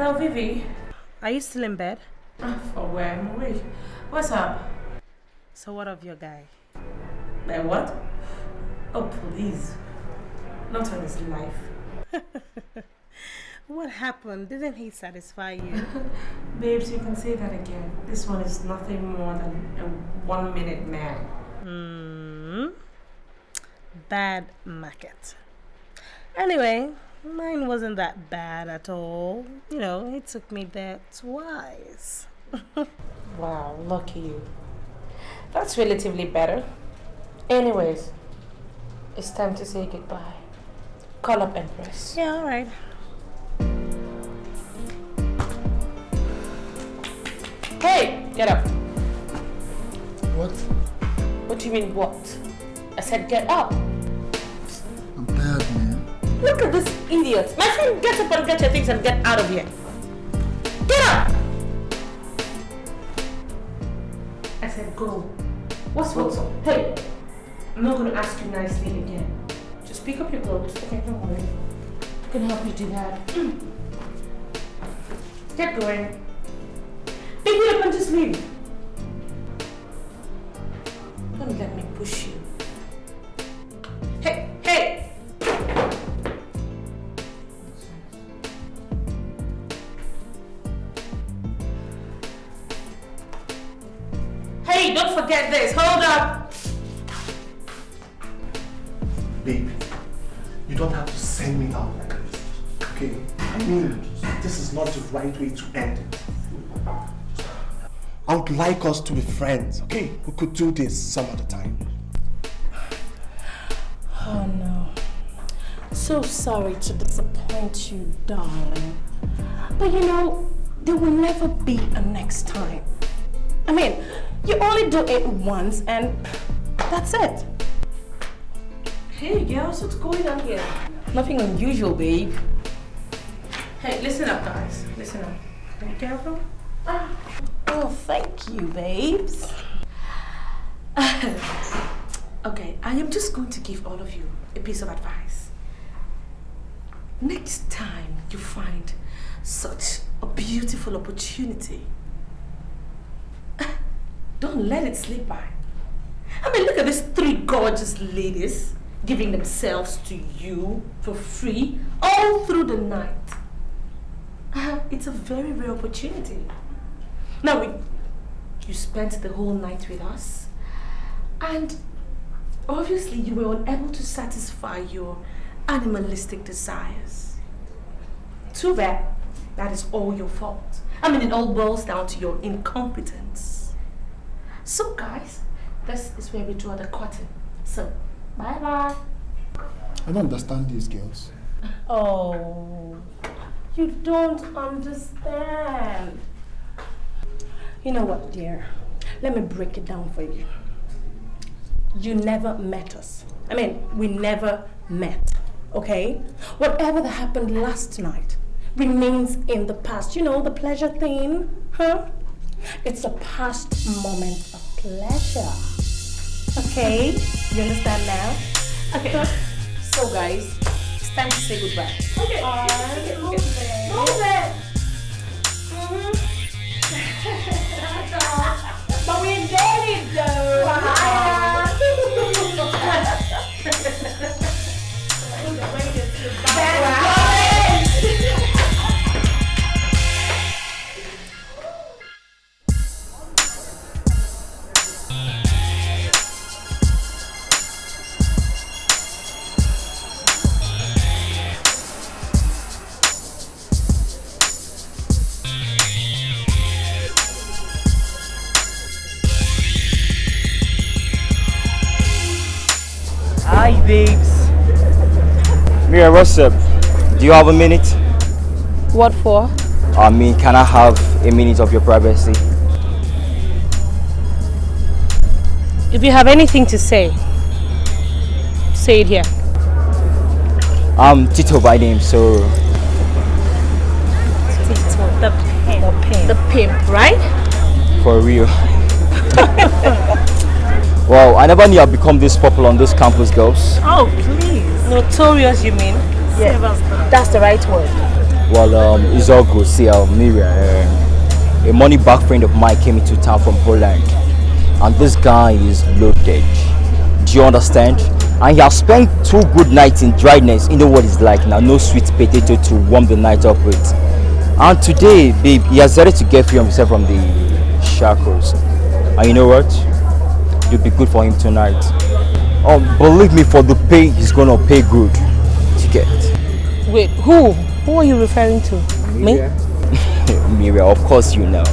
Hello, Vivi. Are you still in bed? For where? I'm awake. What's up? So what of your guy? What? Oh, please. Not on his life. What happened? Didn't he satisfy you? Babes, you can say that again. This one is nothing more than a 1-minute man. Bad market. Anyway, mine wasn't that bad at all. You know, he took me there twice. Wow, lucky you. That's relatively better. Anyways, it's time to say goodbye. Call up Empress. Yeah, alright. Hey, get up. What? What do you mean, what? I said get up. I'm tired, man. Look at this idiot. My friend, get up and get your things and get out of here. Get up! I said go. What's up? Hey, I'm not going to ask you nicely again. Just pick up your clothes. Okay, don't worry. I can help you do that. Get going. Pick it up and just leave. Don't let me push you. Hey, hey! Hey, don't forget this. Hold up. Babe, you don't have to send me out like this, okay? I mean, this is not the right way to end it. I would like us to be friends, okay? We could do this some other time. Oh no. So sorry to disappoint you, darling. But you know, there will never be a next time. I mean, you only do it once and that's it. Hey girls, what's going on here? Nothing unusual, babe. Hey, listen up guys, listen up. Be careful. Oh, thank you, babes. Okay, I am just going to give all of you a piece of advice. Next time you find such a beautiful opportunity, don't let it slip by. I mean, look at these 3 gorgeous ladies giving themselves to you for free all through the night. It's a very rare opportunity. Now, you spent the whole night with us, and obviously you were unable to satisfy your animalistic desires. Too bad. That is all your fault. I mean, it all boils down to your incompetence. So, guys, this is where we draw the curtain. So, bye-bye. I don't understand these girls. Oh, you don't understand. You know what, dear? Let me break it down for you. You never met us. I mean, we never met, okay? Whatever that happened last night remains in the past. You know, the pleasure thing, huh? It's a past moment of pleasure. Okay? You understand now? Okay. So, guys, it's time to say goodbye. Okay. Move it. Move it. But we did it though! Hi babes. Mira, what's up? Do you have a minute? What for? I mean, can I have a minute of your privacy? If you have anything to say it here. I'm Tito by name, so... Tito, the pimp. The pimp, right? For real. Well, I never knew I'd become this popular on this campus, girls. Oh, please. Notorious, you mean? Yeah, that's the right word. Well, it's all good. See, Miriam, a money back friend of mine came into town from Poland, and this guy is loaded. Do you understand? And he has spent 2 good nights in dryness. You know what it's like now, no sweet potato to warm the night up with. And today, babe, he has decided to get free himself from the shackles. And you know what? It'll be good for him tonight. Oh, believe me, for the pay, he's gonna pay good. You get? Wait, who? Who are you referring to? Me? Miriam, of course you know.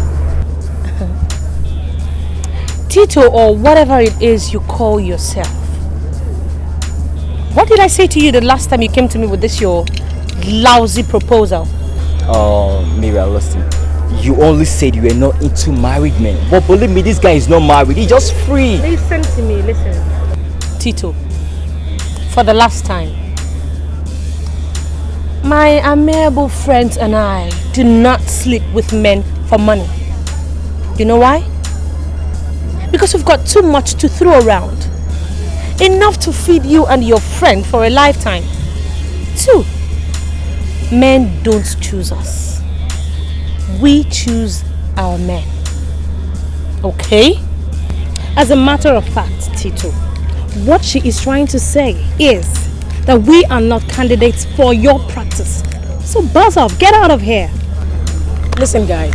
Tito, or whatever it is you call yourself. What did I say to you the last time you came to me with this your lousy proposal? Miriam, listen. You only said you were not into married men. But believe me, this guy is not married. He's just free. Listen to me, listen. Tito, for the last time, my amiable friends and I do not sleep with men for money. You know why? Because we've got too much to throw around. Enough to feed you and your friend for a lifetime. 2, men don't choose us. We choose our men. Okay? As a matter of fact, Tito, what she is trying to say is that we are not candidates for your practice. So buzz off, get out of here. Listen, guy.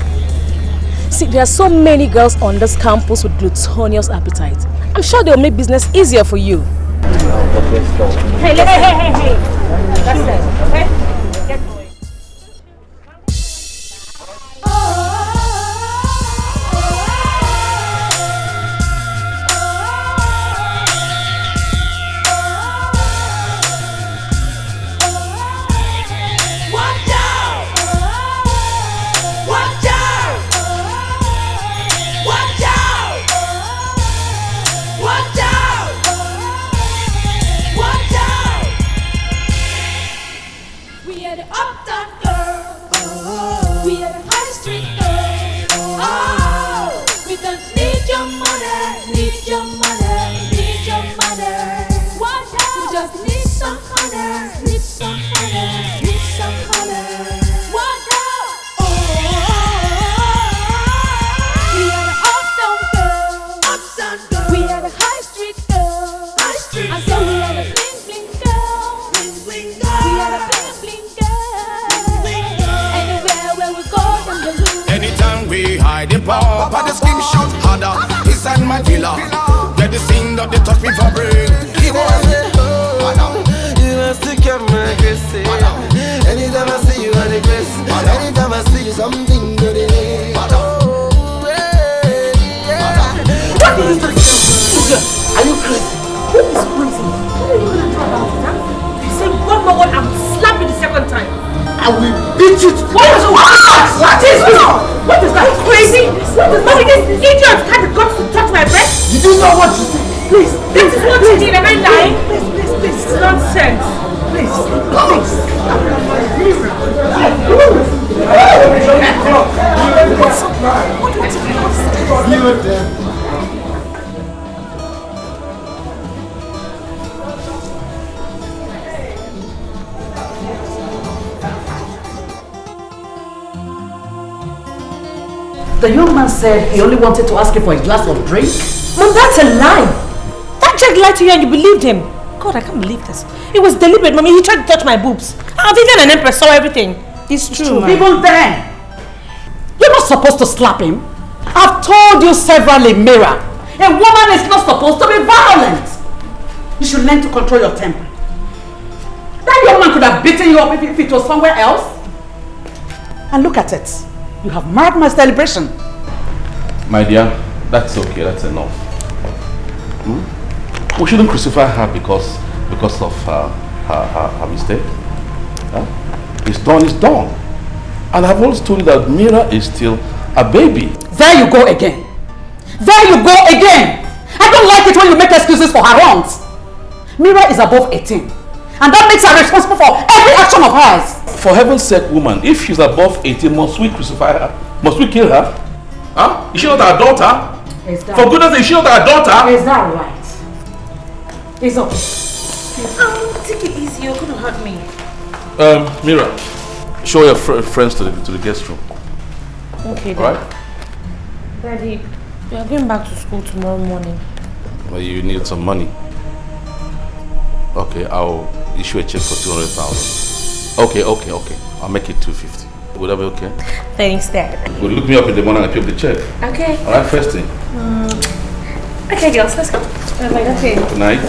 See, there are so many girls on this campus with glutinous appetite. I'm sure they'll make business easier for you. Hey, hey. That's it, okay? Get going. Papa the skin shot harder, it's and my killer. Get the scene that they touch me for brain. He was it, you must take your mercy. Anytime I see you on the grace, anytime I see you something good in it. What is this? Are you crazy? Who is crazy? What are you going to do about it, huh? If you say one more word, I'm slapping the second time. I will beat you to What is this? What is that? Crazy? What is that? This idiot had the guts to touch my breast? You do know what you did. Please. This is what you did. Am I lying? Please. It's nonsense. Please. Leave them. The young man said he only wanted to ask you for a glass of drink. Mom, that's a lie. That Jack lied to you and you believed him. God, I can't believe this. It was deliberate, Mommy. He tried to touch my boobs. Vivian and Empress saw everything. It's true, man. Even then, you're not supposed to slap him. I've told you severally, Mira. A woman is not supposed to be violent. You should learn to control your temper. That young man could have beaten you up if it was somewhere else. And look at it. You have marked my celebration. My dear, that's okay, that's enough. We shouldn't crucify her because of her mistake. It's done. And I've always told you that Mira is still a baby. There you go again. I don't like it when you make excuses for her wrongs. Mira is above 18. And that makes her responsible for every action of hers. For heaven's sake, woman, if she's above 18, must we crucify her? Must we kill her? Huh? Is she not our daughter? For goodness sake, is she not our daughter? Is that right? It's okay. Take it easy. You're going to hurt me. Mira, show your friends to the guest room. Okay, All right? Daddy, we are going back to school tomorrow morning. Well, you need some money. Okay, I'll issue a check for 200,000. Okay. I'll make it 250. Would that be okay? Thanks, Dad. Will you look me up in the morning and pick up the check? Okay. All right, first thing. Okay, girls, let's go. Okay. Good night.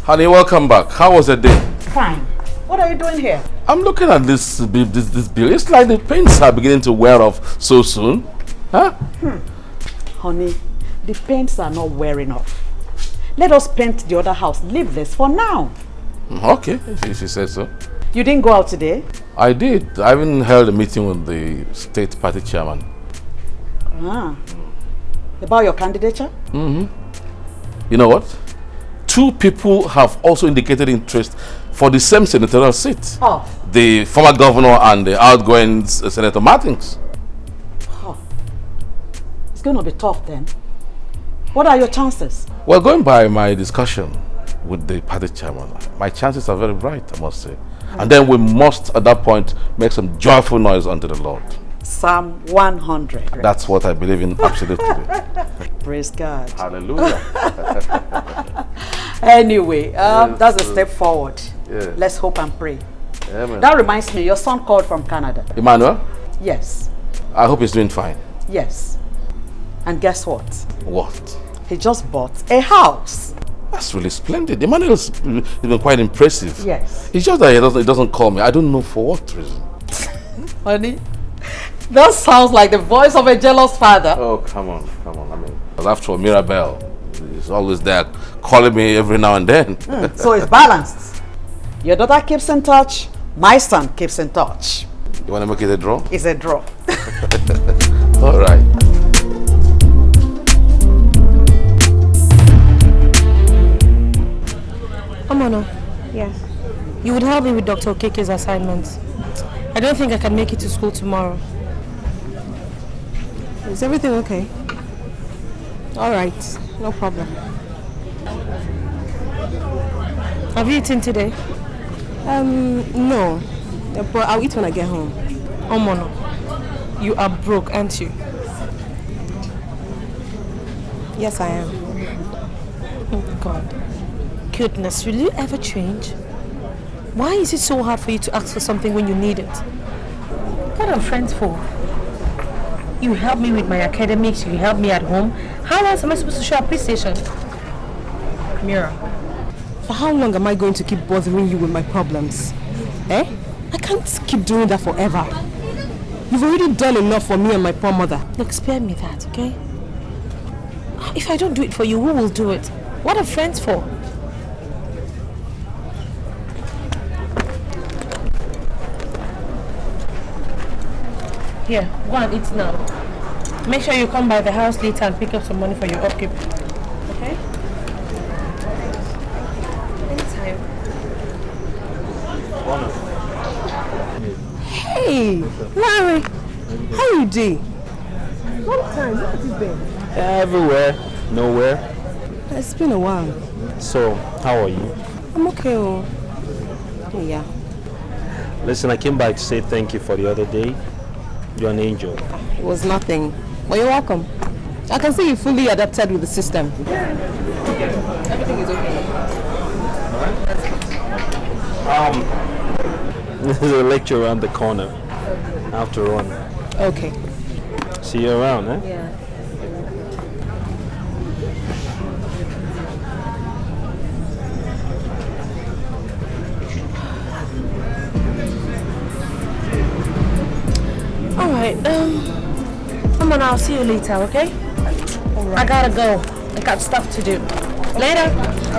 Honey, welcome back. How was the day? Fine. What are you doing here? I'm looking at this bill. It's like the paints are beginning to wear off so soon. Huh? Honey, the paints are not wearing off. Let us paint the other house leaveless for now. Okay, if you say so. You didn't go out today? I did. I even held a meeting with the state party chairman. About your candidature? You know what? 2 people have also indicated interest for the same senatorial seat. Oh. The former governor and the outgoing Senator Martins. Oh. It's going to be tough then. What are your chances? Well, going by my discussion with the party chairman, my chances are very bright, I must say. And then we must, at that point, make some joyful noise unto the Lord. Psalm 100. That's what I believe in absolutely. Praise God. Hallelujah. Anyway, that's a step forward. Yeah. Let's hope and pray. Amen. That reminds me, your son called from Canada. Emmanuel, Yes. I hope he's doing fine. Yes. And guess what? What? He just bought a house. That's really splendid. Emmanuel's been quite impressive. Yes. It's just that he doesn't call me. I don't know for what reason. Honey, that sounds like the voice of a jealous father. Oh, come on. I mean, after all, Mirabelle is always there calling me every now and then. So it's balanced. Your daughter keeps in touch. My son keeps in touch. You want to make it a draw? It's a draw. All right. Amono. Yes. You would help me with Dr. Okeke's assignments. I don't think I can make it to school tomorrow. Is everything okay? All right, no problem. Have you eaten today? No, but I'll eat when I get home. Amono, you are broke, aren't you? Yes, I am. Oh God. Goodness, will you ever change? Why is it so hard for you to ask for something when you need it? What are friends for? You help me with my academics, you help me at home. How else am I supposed to show appreciation? Mira. For how long am I going to keep bothering you with my problems? Eh? I can't keep doing that forever. You've already done enough for me and my poor mother. Look, spare me that, okay? If I don't do it for you, who will do it? What are friends for? Here, go and eat now. Make sure you come by the house later and pick up some money for your upkeep. Okay? Anytime. Hey, Larry, how you doing? Long time, where have you been? Everywhere, nowhere. It's been a while. So, how are you? I'm okay. Oh, yeah. Listen, I came back to say thank you for the other day. You're an angel. It was nothing. Well, you're welcome. I can see you fully adapted with the system. Everything is okay. There's a lecture around the corner. I have to run. Okay. See you around, eh? Yeah. Alright, Come on, I'll see you later, okay? Right. I gotta go. I got stuff to do. Later.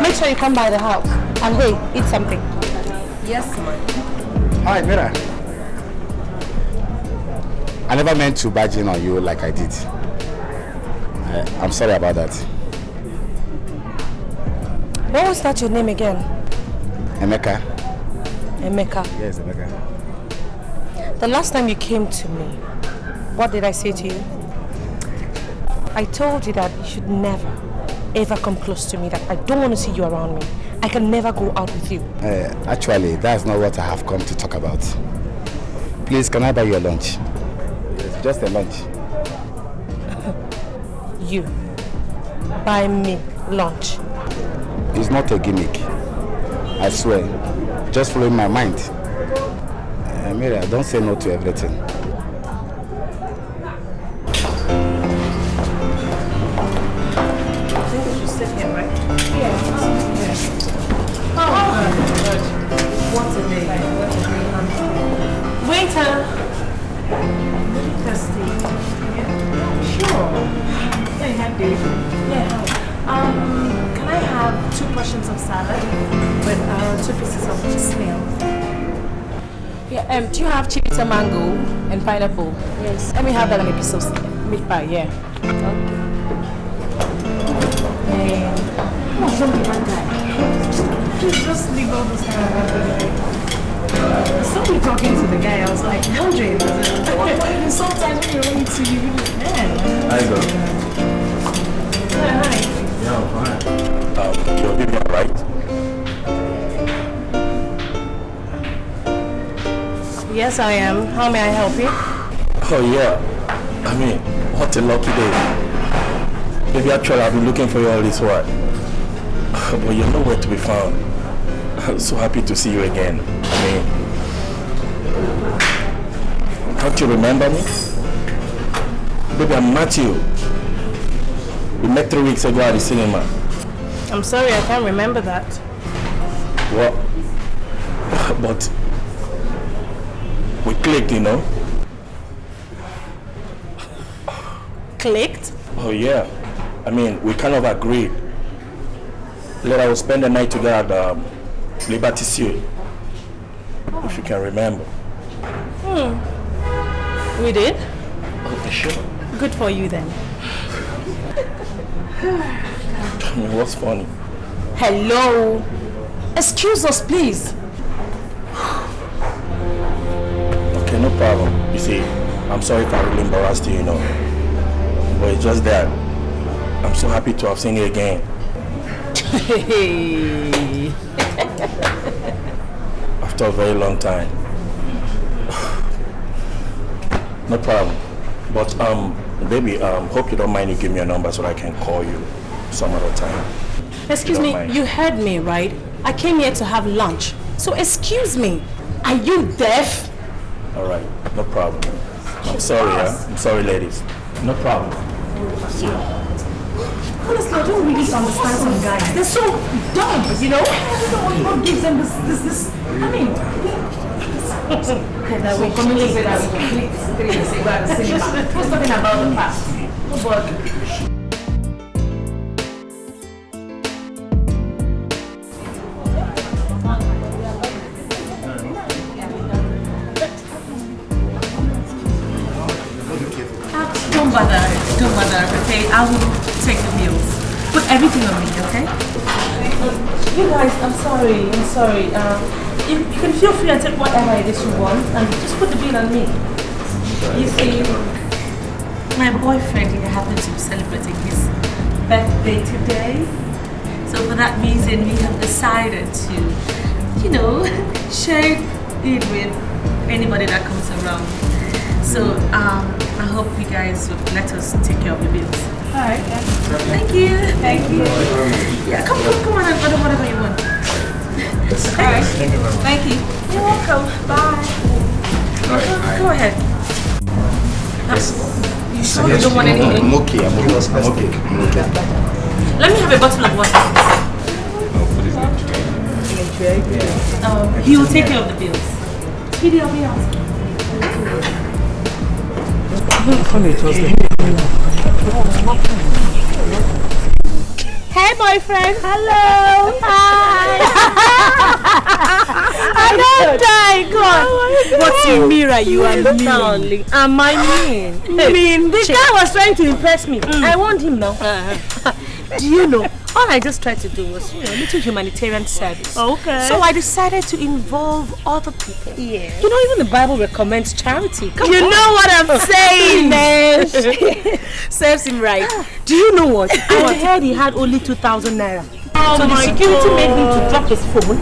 Make sure you come by the house. And hey, eat something. Yes, ma'am. Hi, Mira. I never meant to barge in on you like I did. I'm sorry about that. What was that your name again? Emeka. Emeka. Yes, Emeka. The last time you came to me, what did I say to you? I told you that you should never, ever come close to me, that I don't want to see you around me. I can never go out with you. Actually, that's not what I have come to talk about. Please, can I buy you a lunch? Yes, just a lunch. You buy me lunch? It's not a gimmick. I swear. Just following my mind. Mira, don't say no to everything. I think we should sit here, right? Yeah. Oh, good. What a day. Waiter! Really thirsty. Yeah. Sure. Hey, hi, Dave. Yeah, hi. Can I have 2 portions of salad with 2 pieces of snail? Yeah, do you have chili mango and pineapple? Yes. Let me have that and a piece of meat pie, yeah. Okay. And don't be one guy. just leave all this kind of somebody talking to the guy, I was like, wondering, sometimes when you're running to you, man. Hi, girl. Yeah, hi. Yeah, I'm fine. You're Vivian, right? Yes, I am. How may I help you? Oh yeah. I mean, what a lucky day. Maybe actually I've been looking for you all this while. But you're nowhere to be found. I'm so happy to see you again. I mean, can't you remember me? Baby, I'm Matthew. We met 3 weeks ago at the cinema. I'm sorry, I can't remember that. What? But we clicked, you know? Clicked? Oh yeah. I mean, we kind of agreed. Later we'll spend the night together at Liberty Suite. If you can remember. We did? Okay, sure. Good for you then. I mean, what's funny? Hello? Excuse us, please. Okay, no problem. You see, I'm sorry if I really embarrassed you, you know. But it's just that I'm so happy to have seen you again. After a very long time. No problem. But baby, hope you don't mind you give me a number so I can call you some other time. Excuse me, you heard me, right? I came here to have lunch. So excuse me, are you deaf? Alright, no problem. I'm sorry, I'm sorry, ladies. No problem. See you. Honestly, I don't really understand some guys. They're so dumb, you know? I don't know what gives them this. I mean, that we communicate that we What's talking about the past? Oh, but Don't bother, okay? I will take the bills. Put everything on me, okay? You guys, I'm sorry. You can feel free and take whatever it is you want and just put the bill on me. You see, my boyfriend here happens to be celebrating his birthday today. So for that reason, we have decided to, you know, share it with anybody that comes around. So I hope you guys would let us take care of the bills. Alright, yeah. Thank you. Thank you. Yeah, come on and order whatever you want. Alright. Thank you. You're welcome. Bye. Go ahead. You sure you don't want anything? I'm okay. Let me have a bottle of water. He will take care of the bills. Speedy, I'll be out. Funny, it was the Hey, boyfriend. Hello. Hi. I don't die, God. What's in mirror? You are mean. Darling, am I mean? Mean. The guy was trying to impress me. I want him now. Do you know? All I just tried to do was, a little humanitarian service. Okay. So I decided to involve other people. Yeah. You know, even the Bible recommends charity. You know what I'm saying, man. Serves him right. Do you know what? I heard he had only 2,000 naira. So the security made him to drop his phone.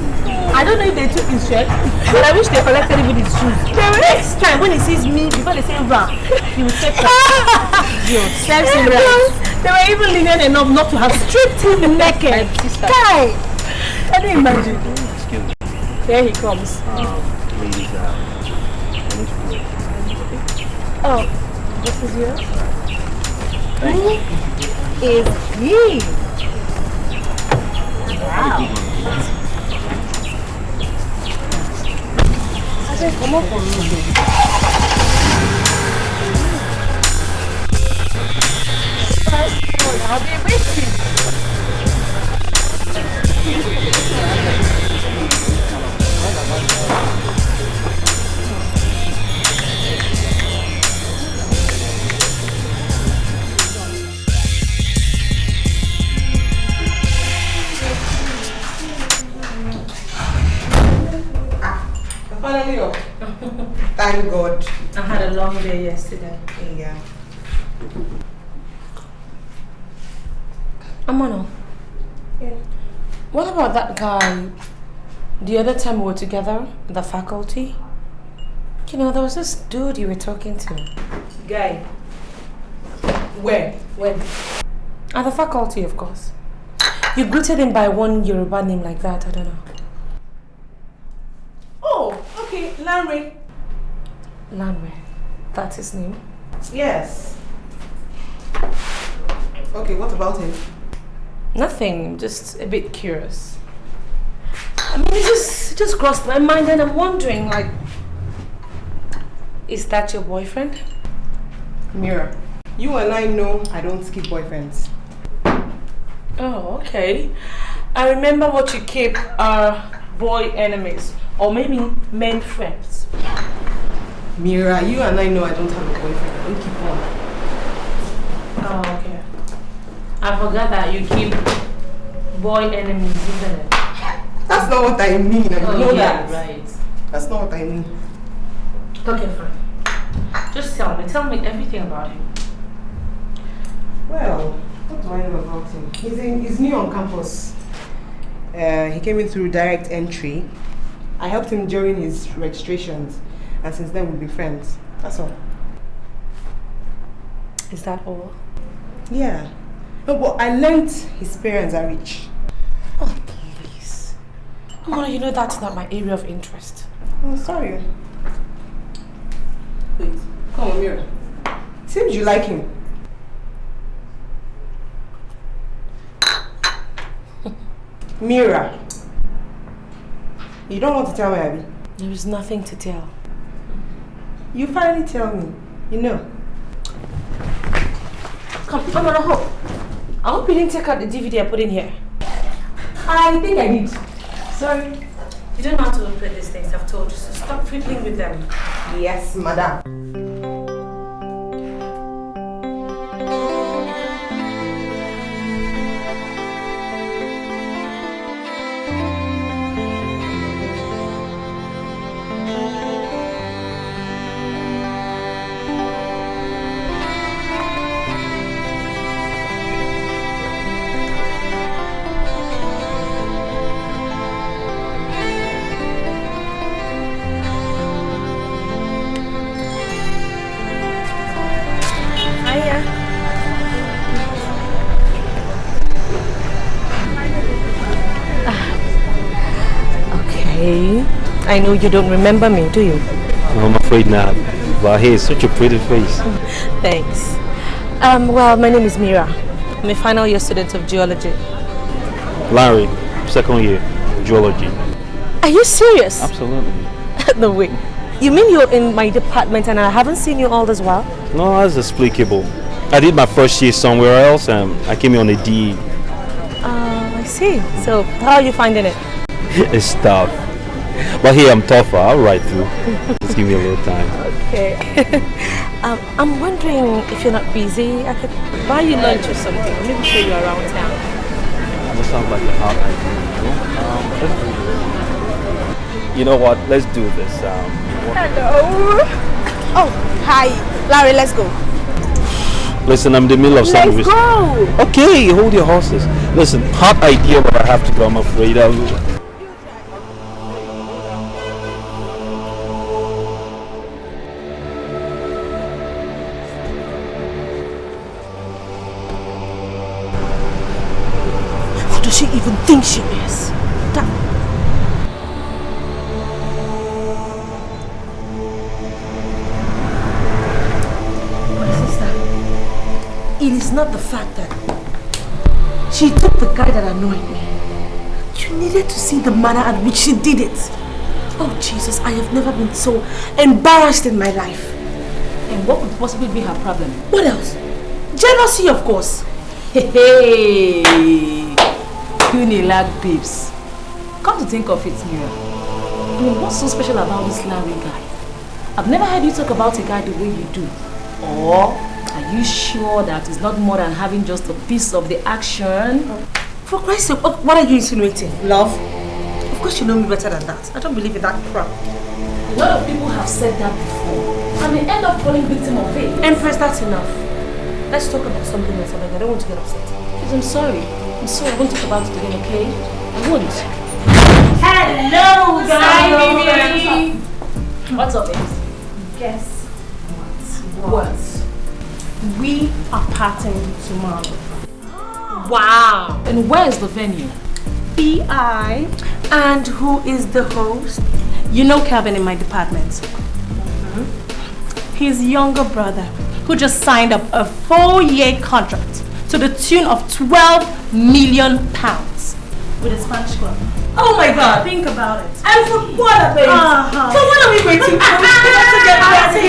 I don't know if they took his shirt, but I wish they collected even his shoes. Next time when he sees me, before they say rah, he will say serves him right. They were even lenient enough not to have stripped him naked. Guy! Can you imagine? Excuse me. Here he comes. Please, Oh, this is yours? Who is he? Wow. I said, come up for me. I'll be with you. Finally up. Thank God. I had a long day yesterday. Yeah. Amano. Yeah. What about that guy? The other time we were together, the faculty? There was this dude you were talking to. Guy. Where? When? At the faculty, of course. You greeted him by one Yoruba name like that, I don't know. Oh, okay, Larry. Lanwe. That's his name? Yes. Okay, what about him? Nothing, just a bit curious. I mean, it just crossed my mind and I'm wondering, like, is that your boyfriend? Mira, you and I know I don't keep boyfriends. Oh, okay. I remember what you keep are boy enemies, or maybe men friends. Mira, you and I know I don't have a boyfriend. I don't keep one. Oh, okay. I forgot that you keep boy enemies, isn't it? That's not what I mean. You know that. Right. That's not what I mean. Okay, fine. Just tell me everything about him. Well, what do I know about him? He's new on campus. He came in through direct entry. I helped him during his registrations, and since then we've been friends. That's all. Is that all? Yeah. No, but I learned his parents are rich. Oh, please. Mama, you know that's not my area of interest. Oh, sorry. Wait, come on, Mira. Seems you like him. Mira. You don't want to tell me, Abby? There is nothing to tell. You finally tell me. You know. Come, Mama, I hope you didn't take out the DVD I put in here. I think I did. Sorry. You don't know how to operate these things, I've told you, so stop fiddling with them. Yes, madam. I know you don't remember me, do you? I'm afraid not. But hey, such a pretty face. Thanks. Well, my name is Mira. I'm a final year student of geology. Larry, second year, geology. Are you serious? Absolutely. No way. You mean you're in my department and I haven't seen you all this while? No, that's explicable. I did my first year somewhere else and I came here on a D. I see. So, how are you finding it? It's tough. But here I'm tougher. I'll ride through. Just give me a little time. Okay. I'm wondering if you're not busy. I could buy you lunch or something. Or maybe show you around town. That sounds like a hard idea. Let's do this. You know what? Let's do this. Hello. Oh, hi. Larry, let's go. Listen, I'm in the middle of something. Let's go. Okay, hold your horses. Listen, hard idea, but I have to go. I'm afraid I'll... Who does she even think she is? My sister, it is not the fact that she took the guy that annoyed me. You needed to see the manner at which she did it. Oh Jesus, I have never been so embarrassed in my life. And what would possibly be her problem? What else? Jealousy, of course. Hey, Unilag babes. Come to think of it, Mira. I mean, what's so special about this Larry guy? I've never heard you talk about a guy the way you do. Or are you sure that it's not more than having just a piece of the action? For Christ's sake, what are you insinuating? Love? Of course you know me better than that. I don't believe in that crap. A lot of people have said that before. And they end up falling victim of it. Empress, that's enough. Let's talk about something else. I don't want to get upset. Please, I'm sorry. I won't talk about it again, okay? I won't. Hello, guys. Vivian. What's up, babes? Guess what? We are partying tomorrow. Wow. And where's the venue? B.I. And who is the host? You know Kevin in my department. His younger brother, who just signed up a 4-year contract to the tune of £12 million with a Spanish club. Oh my God! Think about it. And for what a baby! So what are we waiting for? We have to get ready,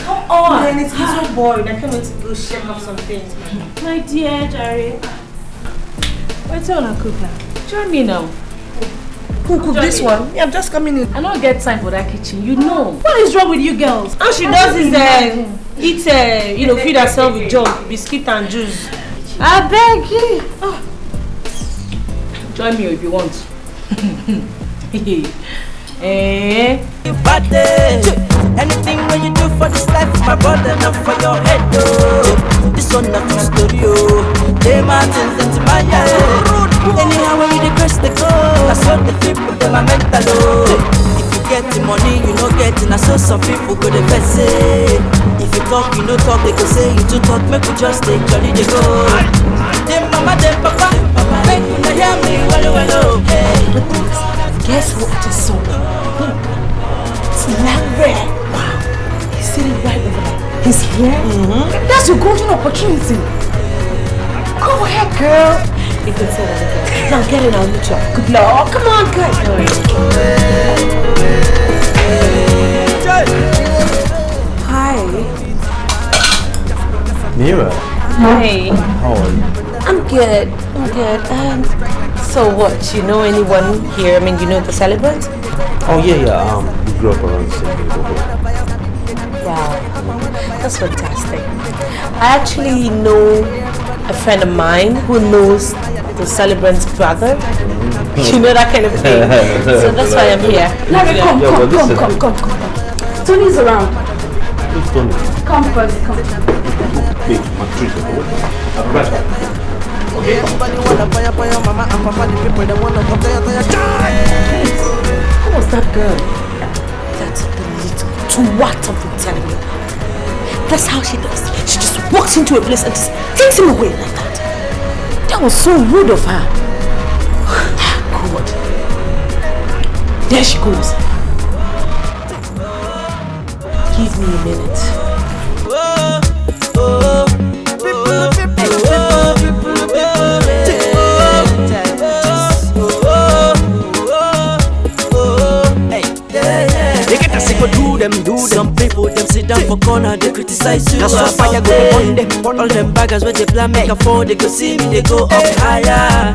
Come on! Man, it's so boring. I can't wait to go check up some things. My dear Jerry. What's on a cook now? Join me now. Who cooked this one? Yeah, I'm just coming in. I don't get time for that kitchen, you know. What is wrong with you girls? All she does is feed herself with junk, biscuit and juice. I beg you. Join me if you want. Anything when you do for this life, my brother, not for your head, though. This one not true story, oh. They mountains into my head. Anyhow, when you request the call, I saw the people, they my mental, oh. If you get the money, you know getting. I saw some people go the best say. If you talk, you know talk, they go say you too talk, make you just take jolly, they go. Them mama, them papa, make you not hear me, well, hey. Guess what I just saw? It's Larry. Wow. He's sitting right over there. He's here? That's your golden opportunity. Go ahead, girl. You can say that again. Now get it out of the job. Good luck. Come on, guys. Hi. Mira. Hey. How are you? I'm good. So what? You know anyone here? I mean, you know the celebrant? Oh yeah. We grew up around the same neighborhood. Wow, that's fantastic. I actually know a friend of mine who knows the celebrant's brother. You know, that kind of thing. So that's why I'm here. Larry, come. Tony's around. Who's Tony? Come first, come. Hey, my treat. I'll be right back. Okay. Everybody wanna buy your mama and papa, the people they wanna come there. Who was that girl? That's the little twat I've been telling you. That's how she does. She just walks into a place and just takes him away like that. That was so rude of her. God. There she goes. Give me a minute. Do them. Some people them sit down for corner, they criticize you. That's why fire go on them. All them baggers when they plan make a phone, they go see me, they go up higher.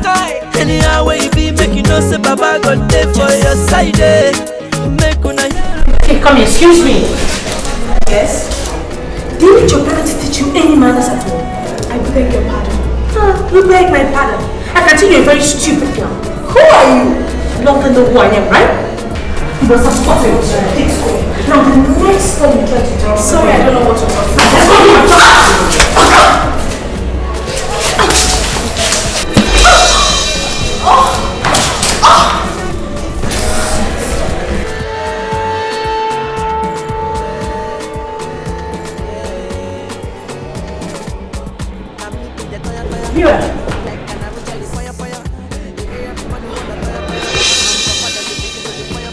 Anyhow where you be, make you know say Baba got there for your side. Make una. Hey, come here, excuse me. Yes? Didn't your parents teach you any manners at all? I beg your pardon. You beg my pardon. I can tell you're a very stupid girl. Who are you? You don't know who I am, right? You must have gotten into your dick school. Now the next time you try to tell me. Sorry, I don't know what you're talking about. That's what you're talking about.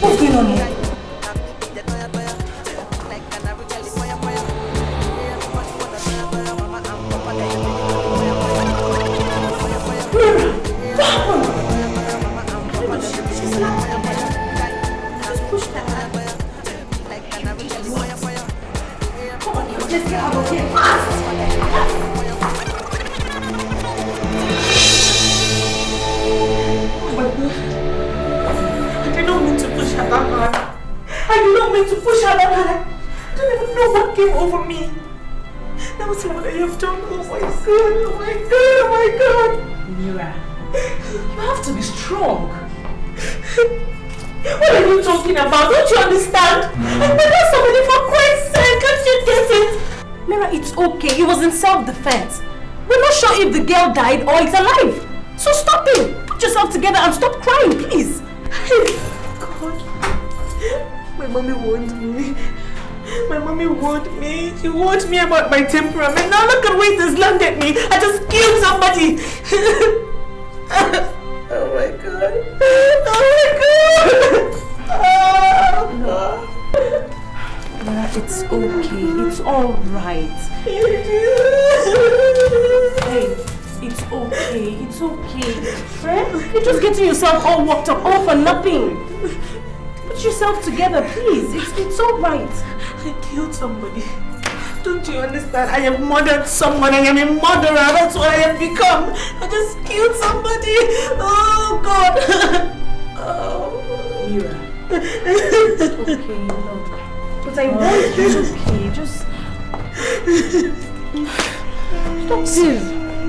What's going on here? Self-defense. We're not sure if the girl died or it's alive. So stop it. Put yourself together and stop crying, please. God. My mommy warned me. My mommy warned me. She warned me about my temperament. Now look at where it has landed me. I just killed somebody. Oh my God. Oh my God. Oh God. It's okay. It's all right. Hey, it's okay. It's okay. Friend, you're just getting yourself all worked up, all for nothing. Put yourself together, please. It's all right. I killed somebody. Don't you understand? I have murdered someone. I am a murderer. That's what I have become. I just killed somebody. Oh God. Oh. Mira. It's okay, look. But I want you. It's okay. Just don't see.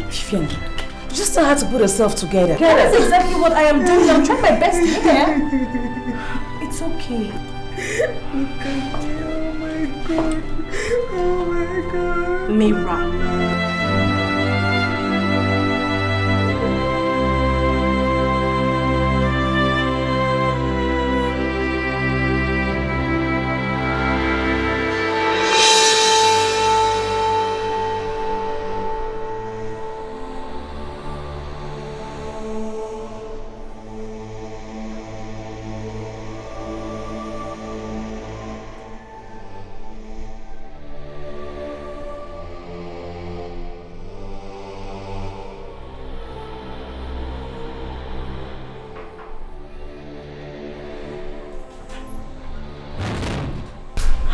Vivian, you just know how to put yourself together. That's exactly what I am doing. I'm trying my best here. It's okay. Oh my God. Oh my God. Mira.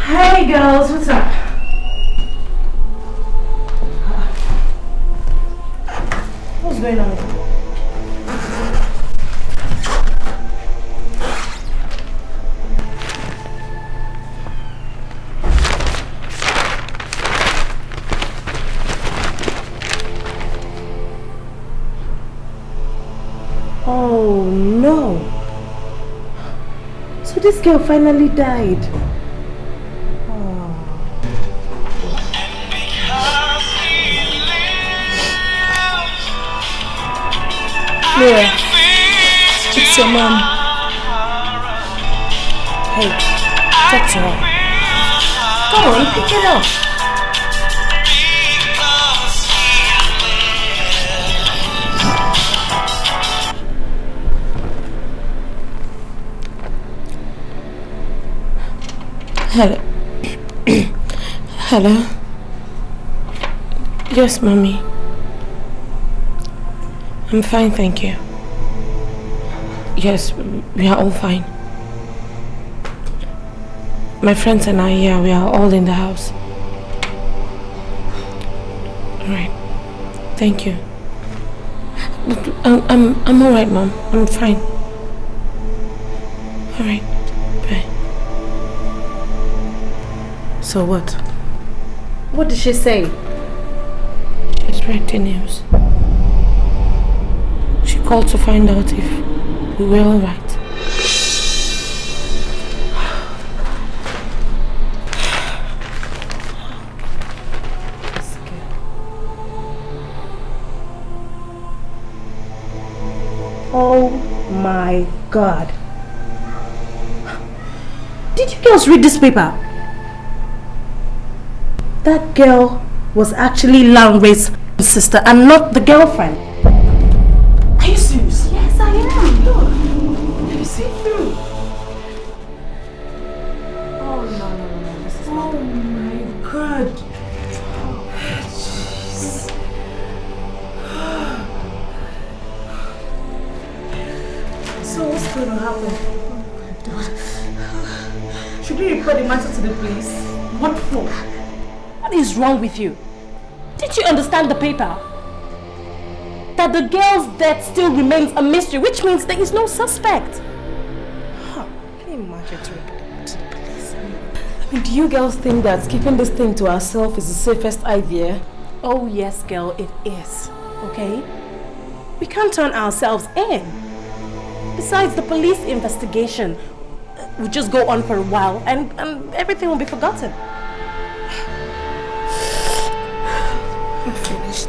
Hey girls, what's up? What's going on? Oh no! So this girl finally died. Mira, it's your mom. Hey, talk to her. Come on, pick it up. Hello. Hello? Yes, Mommy. I'm fine, thank you. Yes, we are all fine. My friends and I, yeah, we are all in the house. Alright. Thank you. I'm alright, Mom. I'm fine. Alright. Bye. So what? What did she say? It's read the news. She called to find out if we were alright. Oh my God. Did you girls read this paper? That girl was actually Lanre's sister and not the girlfriend. Are you serious? Yes, I am. Look. Let me see through. Oh no. This is not. Oh my God. Jeez. So what's going to happen? Should we report the matter to the police? What for? What is wrong with you? Did you understand the paper? That the girl's death still remains a mystery, which means there is no suspect. Can you imagine to report it to the police? I mean, do you girls think that keeping this thing to ourselves is the safest idea? Oh yes, girl, it is. Okay? We can't turn ourselves in. Besides, the police investigation will just go on for a while and everything will be forgotten. I'm finished.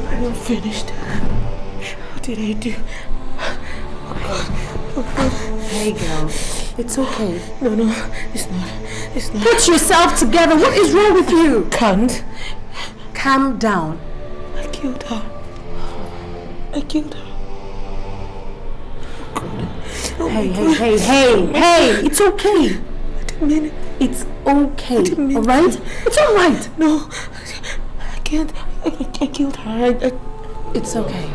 I'm finished. What did I do? Oh God. Hey girl, it's okay. No, it's not. It's not. Put yourself together. What is wrong with you? Can't. Calm down. I killed her. Oh Hey, it's okay. I didn't mean it. It's okay, alright? It's alright. No, I can't. I killed her. It's okay.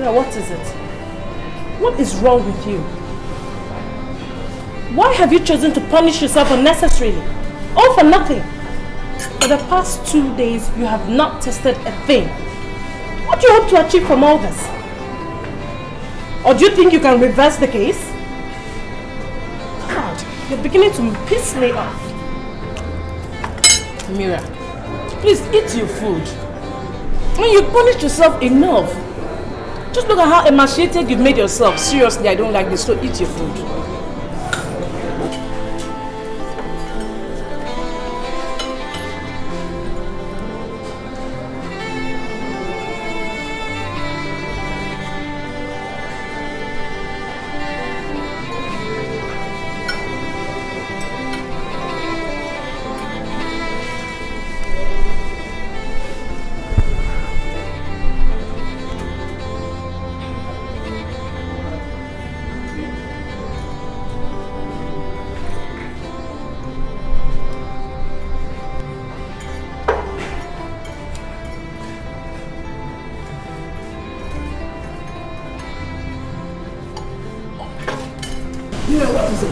What is it? What is wrong with you? Why have you chosen to punish yourself unnecessarily? All for nothing. For the past 2 days, you have not tested a thing. What do you hope to achieve from all this? Or do you think you can reverse the case? God, you're beginning to piss me off. Mira, please eat your food. I mean, you punished yourself enough. Just look at how emaciated you've made yourself. Seriously, I don't like this, so eat your food.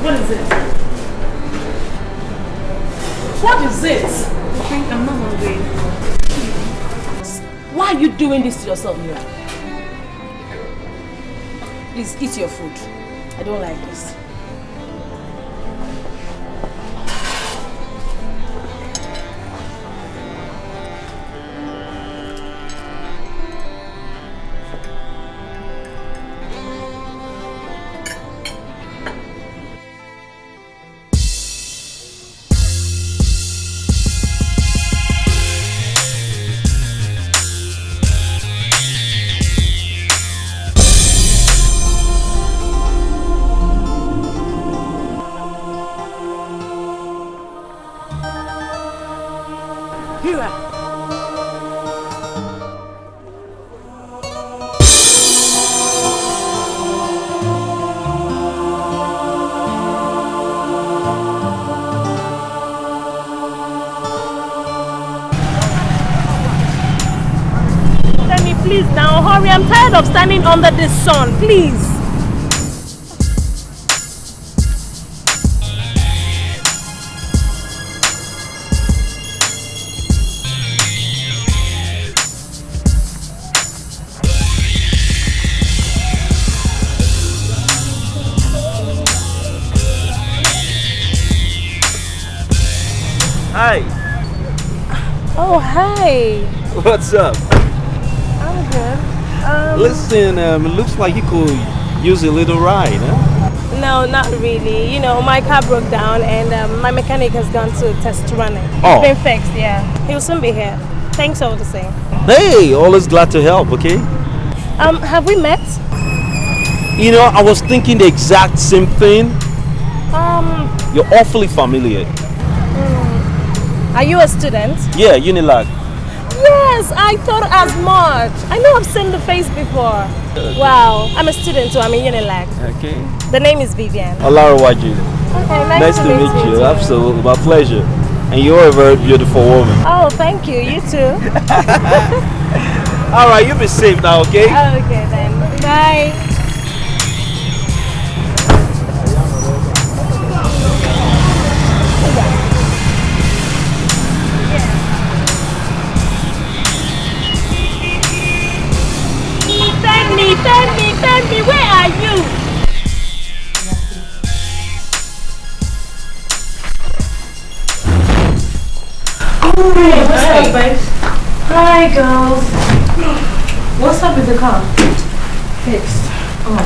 What is it? What is it? I think I'm not hungry. Why are you doing this to yourself, Mira? Please eat your food. I don't like this. Please now, hurry. I'm tired of standing under this sun. Please. Hi. Oh, hi. What's up? I'm good. Listen, it looks like you could use a little ride, huh? No, not really. You know, my car broke down and my mechanic has gone to test run it. Oh. It's been fixed, yeah. He'll soon be here. Thanks all the same. Hey, always glad to help, okay? Have we met? You know, I was thinking the exact same thing. You're awfully familiar. Are you a student? Yeah, Unilag. Yes, I thought as much. I know I've seen the face before. Wow, I'm a student too. I'm in Unilag. Okay. The name is Vivian. Olarawaju. Okay, Nice to meet you. too. Absolutely, my pleasure. And you're a very beautiful woman. Oh, thank you. You too. All right, you be safe now, okay? Okay then. Bye. Tell me, where are you? Hey, what's up, babe? Hi, girls. What's up with the car? Fixed. Oh.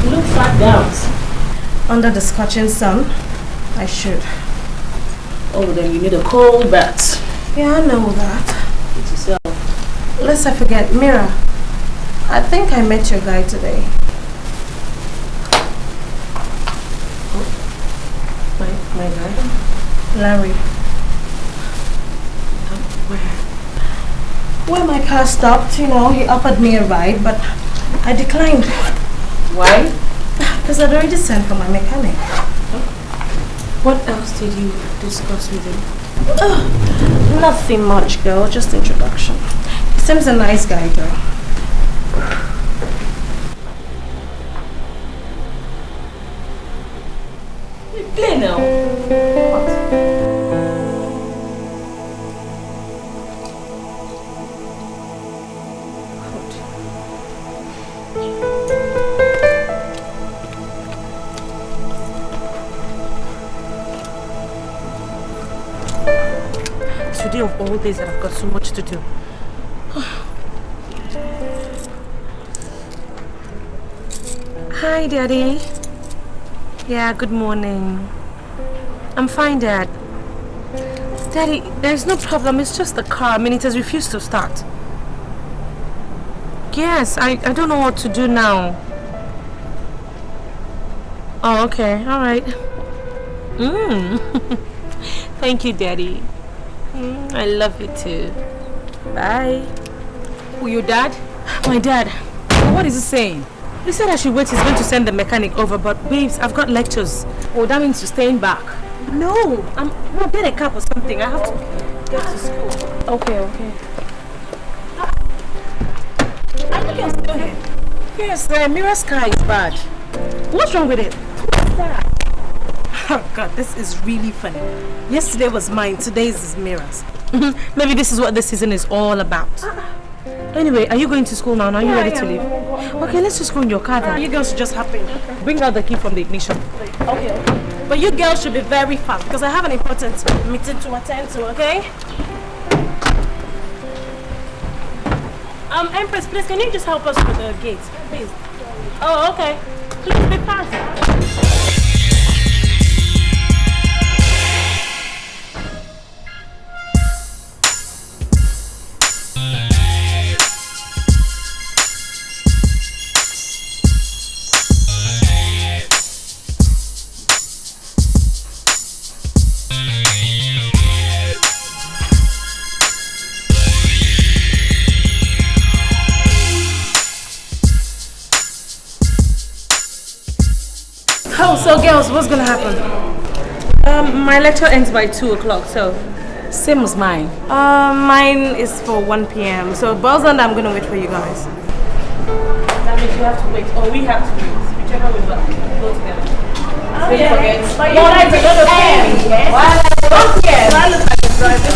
You look flat out. Under the scorching sun, I should. Oh, then you need a cold bath. Yeah, I know that. It's yourself. Lest I forget, Mira. I think I met your guy today. My guy? Larry. Where my car stopped, you know, he offered me a ride, but I declined. Why? Because I'd already sent for my mechanic. What else did you discuss with him? Nothing much, girl, just introduction. He seems a nice guy, girl. Play now. What? Today of all days that I've got so much to do. Hi, Daddy. Yeah, good morning. I'm fine, Dad. Daddy, there's no problem. It's just the car. I mean, it has refused to start. Yes, I don't know what to do now. Oh, okay. All right. Thank you, Daddy. I love you too. Bye. Who, your dad? My dad. What is he saying? He said I should wait. He's going to send the mechanic over, but babes, I've got lectures. Oh, that means you're staying back. No, we'll get a cab or something. I have to get to school. Okay. I think you're still here. Yes, Mira's car is bad. What's wrong with it? What's that? Oh God, this is really funny. Yesterday was mine, today's is Mira's. Maybe this is what this season is all about. Anyway, are you going to school now? Are you ready to leave? Okay, let's just go in your car then. You girls should just hop in. Okay. Bring out the key from the ignition. Okay. But you girls should be very fast because I have an important meeting to attend to, okay? Empress, please, can you just help us with the gate? Please. Oh, okay. Please be fast. Oh, so girls, what's gonna happen? My lecture ends by 2 o'clock, so Same as mine. Mine is for 1 p.m. So bells on, I'm gonna wait for you guys. That means you have to wait, or we have to wait. Whichever way we go together. Don't forget. But you guys are gonna pay me, yes? Don't care. I look like a driver.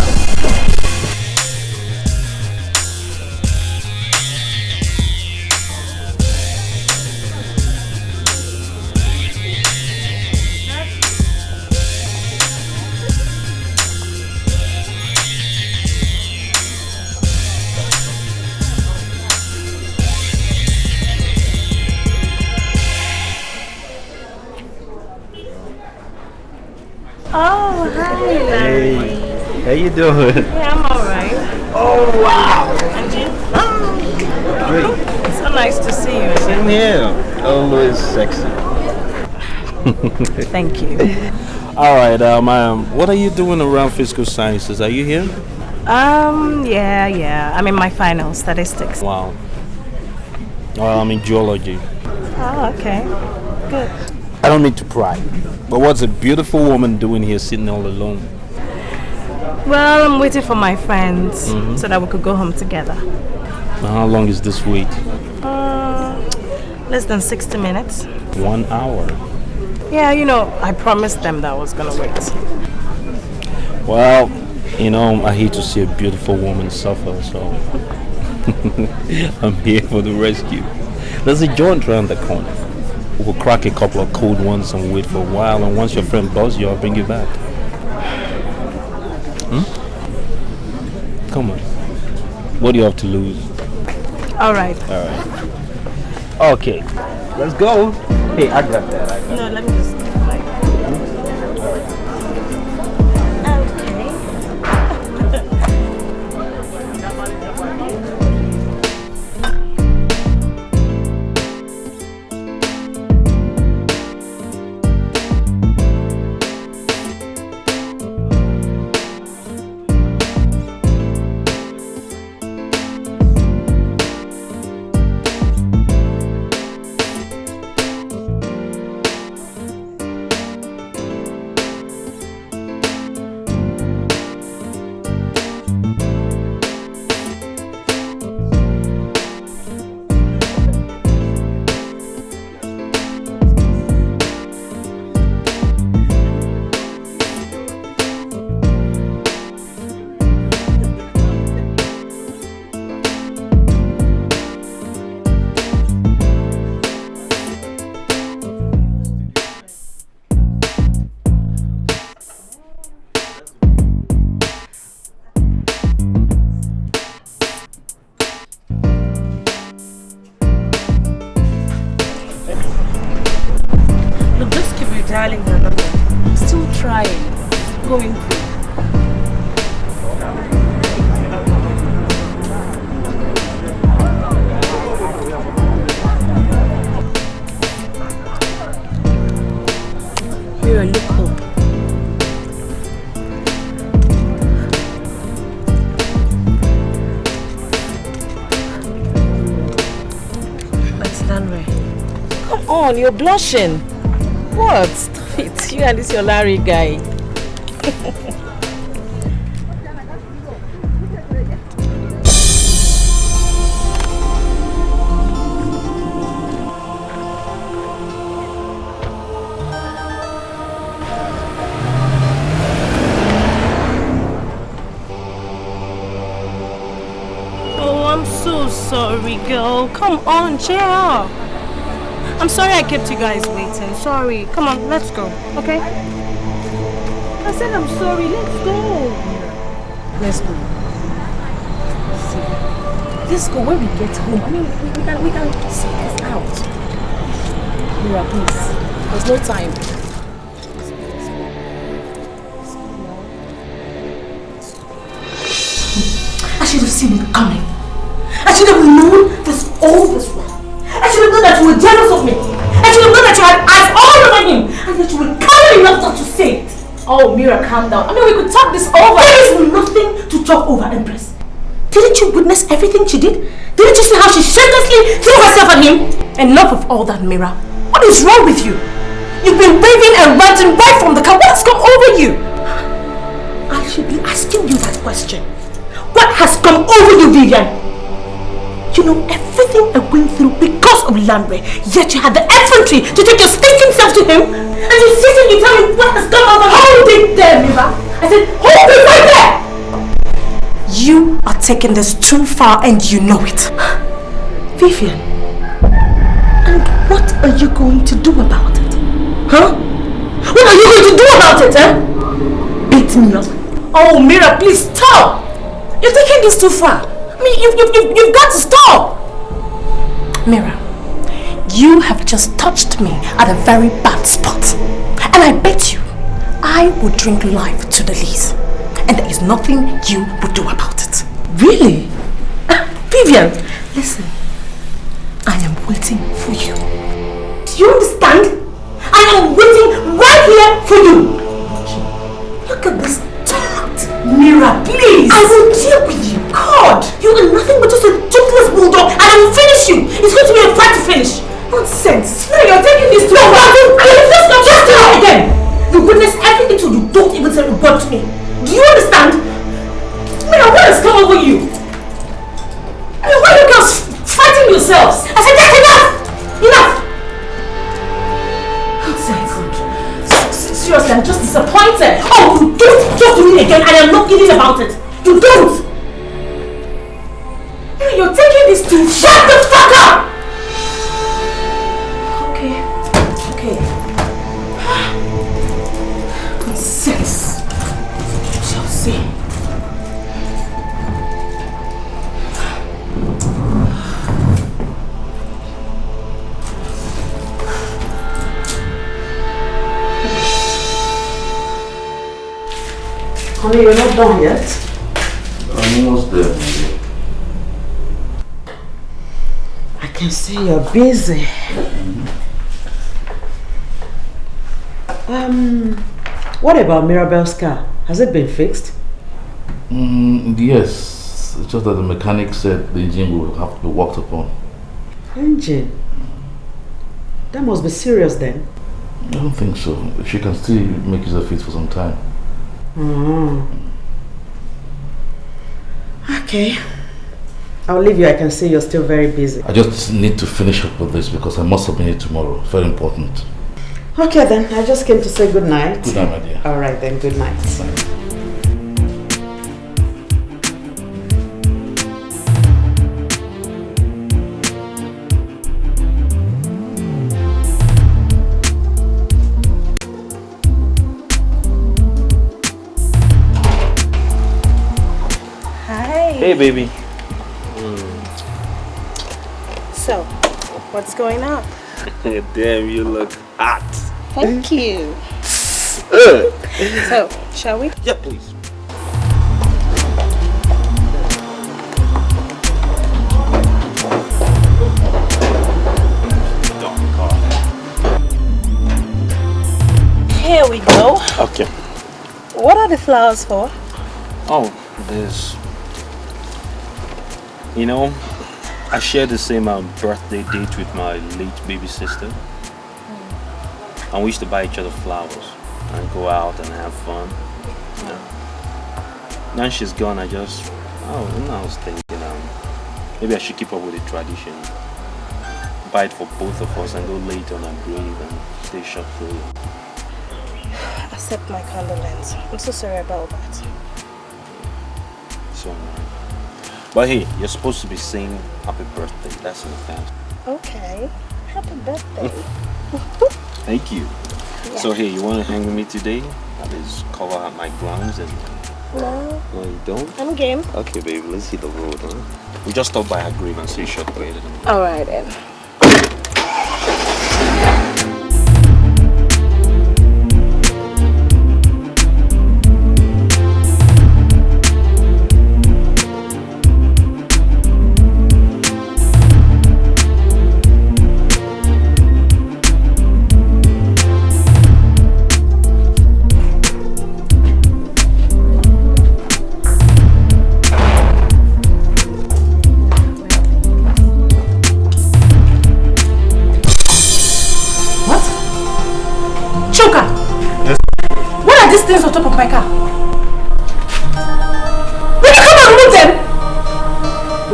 Oh, hi. Hey, how you doing? Yeah, I'm alright. Oh, wow. And you? Great. So nice to see you. Same here. Always sexy. Thank you. All right, what are you doing around physical sciences? Are you here? Yeah. I'm in my final statistics. Wow. Well, I'm in geology. Oh, okay. Good. I don't mean to pry, but what's a beautiful woman doing here sitting all alone? Well, I'm waiting for my friends so that we could go home together. How long is this wait? Less than 60 minutes. 1 hour. Yeah, I promised them that I was gonna wait. Well, I hate to see a beautiful woman suffer, so I'm here for the rescue. There's a joint around the corner. We'll crack a couple of cold ones and wait for a while, and once your friend buzz you, I'll bring you back. Come on. What do you have to lose? All right. Okay. Let's go. Hey, I got that. No, let me just... dialing her number. I'm still trying. Going through. Mira, look up. It's done right. Come on, you're blushing. What? Stop it. You and this your Larry guy. Oh, I'm so sorry, girl. Come on, cheer up. I'm sorry I kept you guys waiting. Sorry. Come on, let's go. Okay? I said I'm sorry. Let's go. Let's go. See, let's go when we get home. I mean, we can see this out. Mira, please. There's no time. I should have seen it coming. I should have known this all this while. I should have known that you were jealous of me. I should have known that you had eyes all over him. And that you were cowardly enough not to say it. Oh, Mira, calm down. I mean, we could talk this over. There is nothing to talk over, Empress. Didn't you witness everything she did? Didn't you see how she shamelessly threw herself at him? Enough of all that, Mira. What is wrong with you? You've been raving and ranting right from the car. What has come over you? I should be asking you that question. What has come over you, Vivian? You know everything I went through because of Landry, yet you had the effrontery to take your stinking self to him, and you sit and you tell me what has come over. Hold it there, Mira. I said, hold it right there! You are taking this too far and you know it. Vivian, and what are you going to do about it? Huh? What are you going to do about it, eh? Beat me up. Oh, Mira, please stop! You're taking this too far. I mean, you've got to stop! Mira, you have just touched me at a very bad spot. And I bet you, I would drink life to the lees. And there is nothing you would do about it. Really? Vivian, listen. I am waiting for you. Do you understand? I am waiting right here for you. Look at this tact. Mira, please. I will deal with you. God, you are nothing but just a toothless bulldog and I will finish you. It's going to be a fight to finish. Nonsense. Mira, you're taking this too far. Just do it again. You witness everything so you don't even say a word to me. Do you understand? Mira, what has come over you? I mean, why are you girls fighting yourselves? I said that's enough! Enough! Seriously, I'm just disappointed. Oh, you don't talk to me again and I'm not kidding about it. You don't! You're taking this too. Shut the fuck up! Okay. Nonsense. Shall see. Honey, you're not done yet? I'm almost there. I can see you're busy. What about Mirabelle's car? Has it been fixed? Yes. It's just that the mechanic said the engine will have to be worked upon. Engine? That must be serious then. I don't think so. She can still make use of it for some time. Okay. I'll leave you. I can see you're still very busy. I just need to finish up with this because I must submit it tomorrow. Very important. Okay then. I just came to say good night. Good night, my dear. Alright then. Good night. Bye. Hey, baby. So, what's going on? Damn, you look hot. Thank you. So, shall we? Yeah, please. Here we go. Okay. What are the flowers for? Oh, there's... You know, I shared the same birthday date with my late baby sister. And we used to buy each other flowers and go out and have fun. Yeah. Now she's gone, I was thinking maybe I should keep up with the tradition. Buy it for both of us and go late on our grave and stay shop free. Accept my condolence. I'm so sorry about that. So, but hey, you're supposed to be saying happy birthday. That's in the past. Okay. Happy birthday. Thank you. Yeah. So hey, you want to hang with me today? That is cover up my grounds and... No. No, you don't? I'm game. Okay, baby, let's hit the road, huh? We just stopped by our grave and say short bread. Alright then.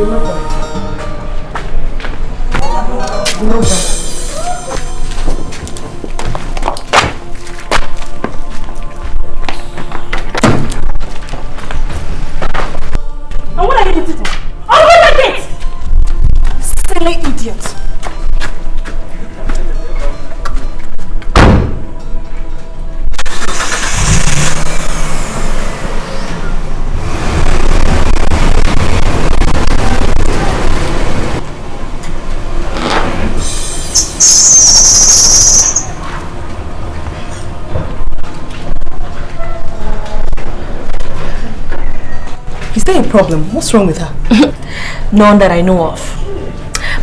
And what are you doing? Open the gate! Silly idiot! Is there a problem? What's wrong with her? None that I know of.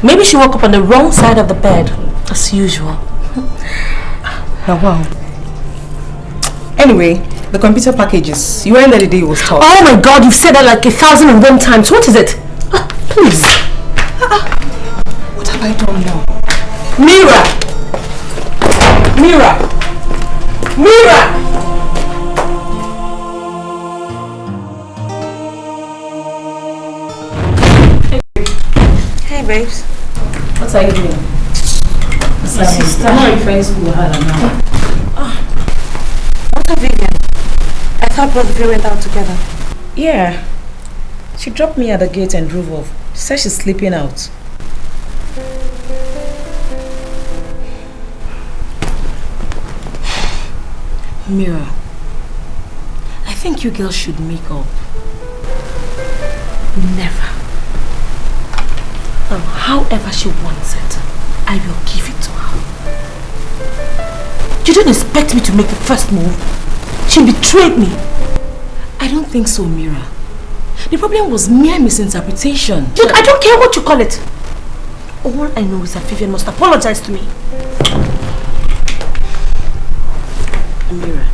Maybe she woke up on the wrong side of the bed, as usual. Now, wow. Anyway, the computer packages. You weren't there the day it was taught. Oh my God, you've said that like 1,001 times. What is it? Please. What have I done now? Mira! Mira! Mira! Hey babes. What are you doing? My sister. How are you friends who had an hour? What of Vivian? I thought both of you went out together. Yeah. She dropped me at the gate and drove off. She said she's sleeping out. Mira, I think you girls should make up. Never. However she wants it, I will give it to her. You don't expect me to make the first move. She betrayed me. I don't think so, Mira. The problem was mere misinterpretation. Look, I don't care what you call it. All I know is that Vivian must apologize to me. Mira,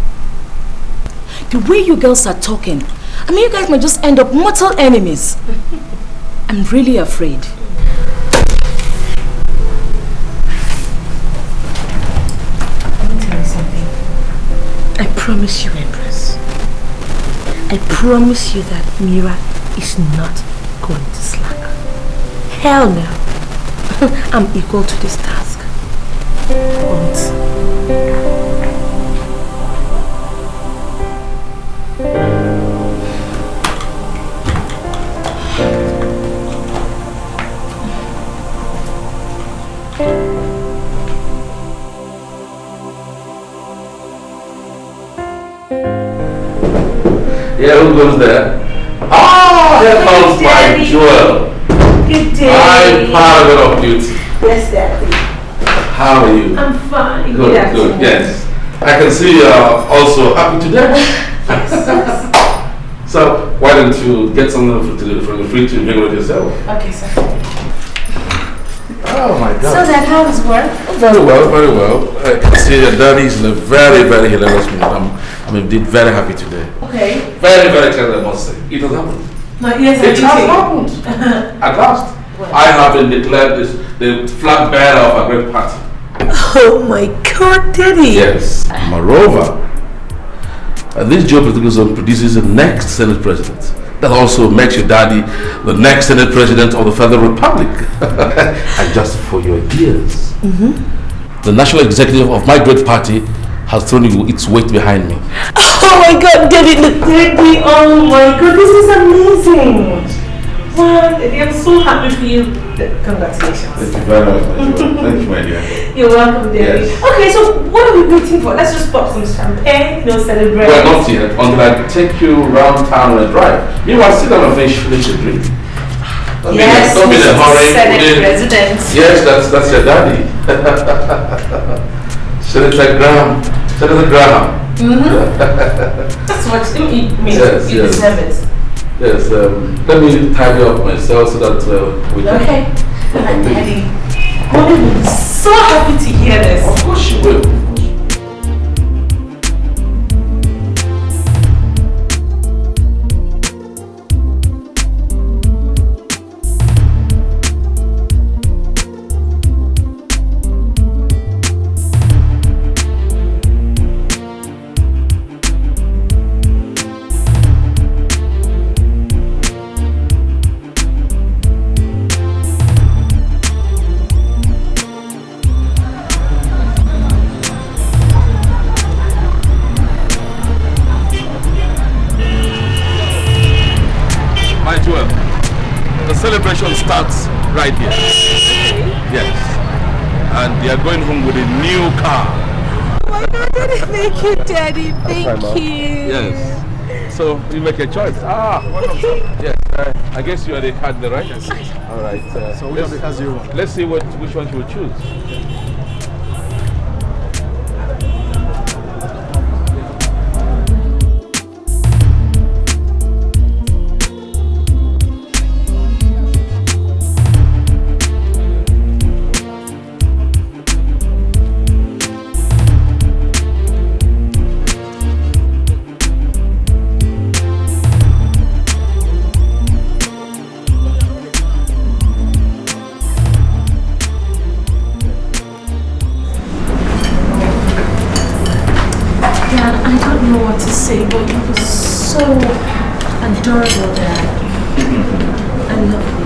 the way you girls are talking, I mean, you guys might just end up mortal enemies. I'm really afraid. Let me tell you something. I promise you, Empress. I promise you that Mira is not going to slack. Hell no. I'm equal to this task. But Yeah, who goes there? Ah, here comes my jewel. good day. My paragon of beauty. Yes, Daddy. How are you? I'm fine. Good, good, yes. I can see you are also happy today. Yes. So, why don't you get something from the free to drink with yourself? Okay, sir. Oh my God. So that how is work? Very well, very well. I can see your daddy is in a very, very hilarious mood. I'm indeed very happy today. Okay. Very, very excited, I must say. It has happened. My ears are It has happened. At last. I have been declared the flag bearer of a great party. Oh my God, Daddy. Yes. Moreover, this geopolitical zone produces the next Senate President. That also makes your daddy the next Senate President of the Federal Republic. And just for your ears, the national executive of my great party has thrown its weight behind me. Oh my God, Daddy, Daddy, oh my God, this is amazing. Wow, Daddy, I'm so happy for you. Congratulations. Thank you very much, my dear. Thank you, my dear. You're welcome, Daddy. Yes. Okay, so what are we waiting for? Let's just pop some champagne, celebrate. Well, not yet, until I take you around town on a drive. Meanwhile, sit down and finish your drink. Yes, don't be in a hurry. Senate President. Yes, that's your daddy. Senator Graham. Senator Graham. That's what you mean. Yes, You yes. deserve it. Yes, let me tidy up myself so that we can... Okay. Daddy, Mommy will be so happy to hear this. Of course she will. one starts right here. Yes. And they are going home with a new car. Oh my God, Daddy, thank you, Daddy. Thank you. Yes. So you make a choice. Yes. I guess you are the cardinal, right? Yes. All right. So which of the cars do you want? Let's see which one you will choose. Say, but you were so adorable, Dad. I love you.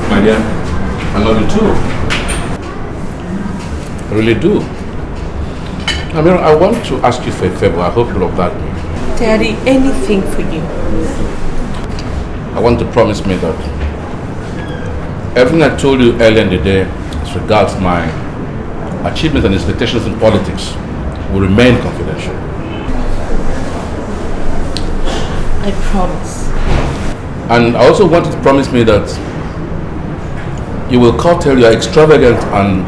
My dear, I love you too. I really do. I mean, I want to ask you for a favor. I hope you'll oblige me. Daddy, anything for you. I want to promise me that everything I told you earlier in the day as regards my achievements and expectations in politics will remain confidential. I promise. And I also want you to promise me that you will curtail your extravagant and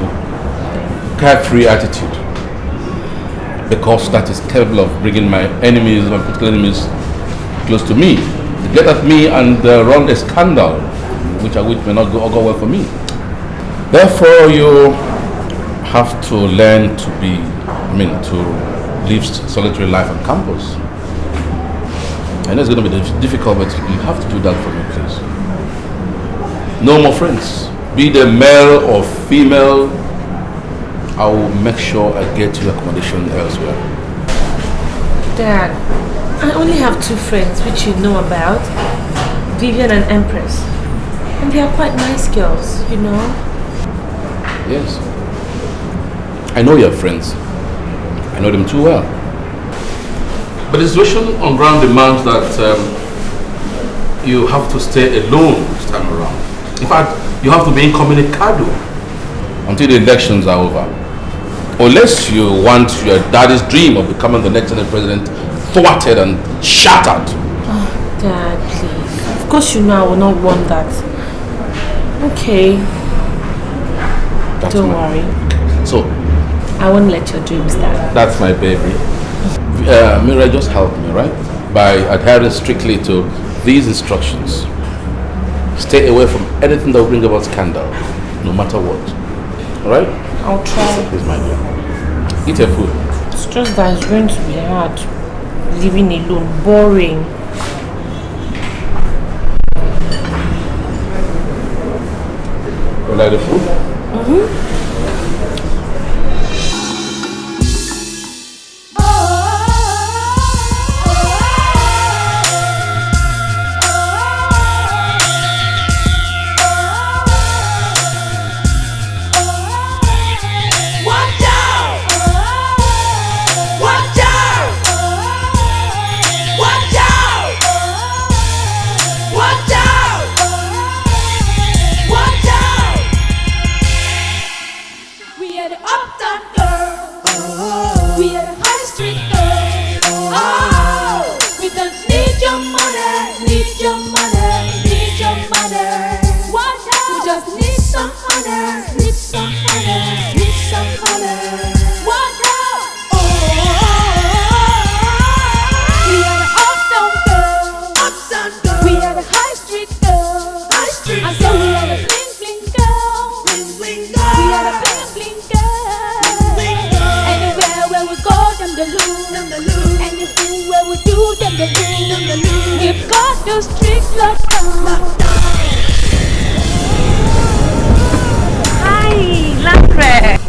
carefree attitude, because that is capable of bringing my enemies, my political enemies, close to me, to get at me and run a scandal, which may not go well for me. Therefore, you have to learn to to live solitary life on campus. I know it's going to be difficult, but you have to do that for me, please. No more friends. Be they male or female, I will make sure I get you accommodation elsewhere. Dad, I only have 2 friends which you know about, Vivian and Empress. And they are quite nice girls, you know? Yes. I know your friends. I know them too well. But the situation on ground demands that you have to stay alone this time around. In fact, you have to be incommunicado until the elections are over. Unless you want your daddy's dream of becoming the next Senate president thwarted and shattered. Oh, Dad, please. Of course you know I will not want that. Okay. Don't worry. So, I won't let your dreams die. that's my baby. Mira, just help me, right? By adhering strictly to these instructions. Stay away from anything that will bring about scandal, no matter what. Alright? I'll try. Please, my dear. Eat your food. It's just that it's going to be hard. Living alone, boring. You like the food? Mm-hmm.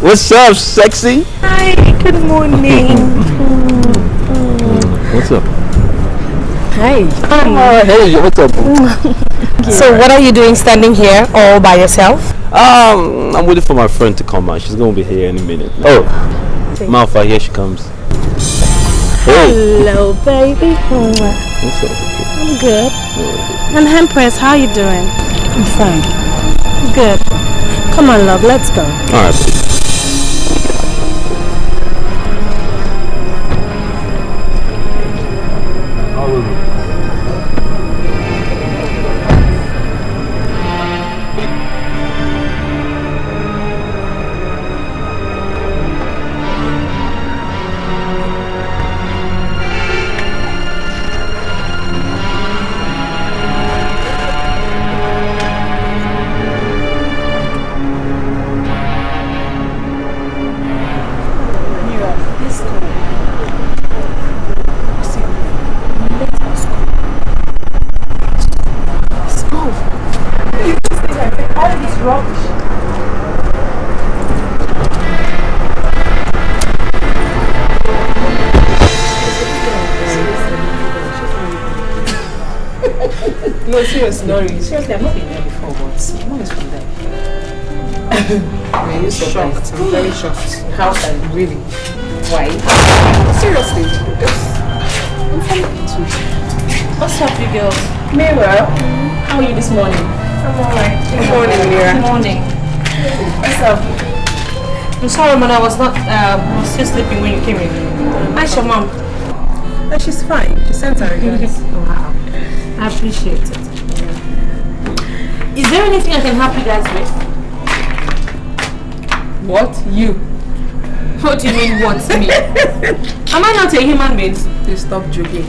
What's up, sexy? Hi, good morning. What's up? Hi. Oh, hey, what's up? So what are you doing standing here all by yourself? I'm waiting for my friend to come out. She's gonna be here any minute. Oh, Malfa, here she comes. Hey. Hello, baby. What's up? I'm good. And Empress, how you doing? I'm fine. Good. Come on, love, let's go. Alright. No, seriously. Seriously, I've not been there before, but my mom is from there. Are you shocked? I'm very shocked. How can really? Why? Seriously. I'm from too. What's up, you girls? Mira, how are you this morning? I'm alright. Good morning, Mira. Good morning. What's up? I'm sorry, man. I was not. Was still sleeping when you came in. How's your mom? No, she's fine. She sent her regards. Wow. I appreciate it. Is there anything I can help you guys with? What? You? What do you mean, what's me? Am I not a human being? Please stop joking.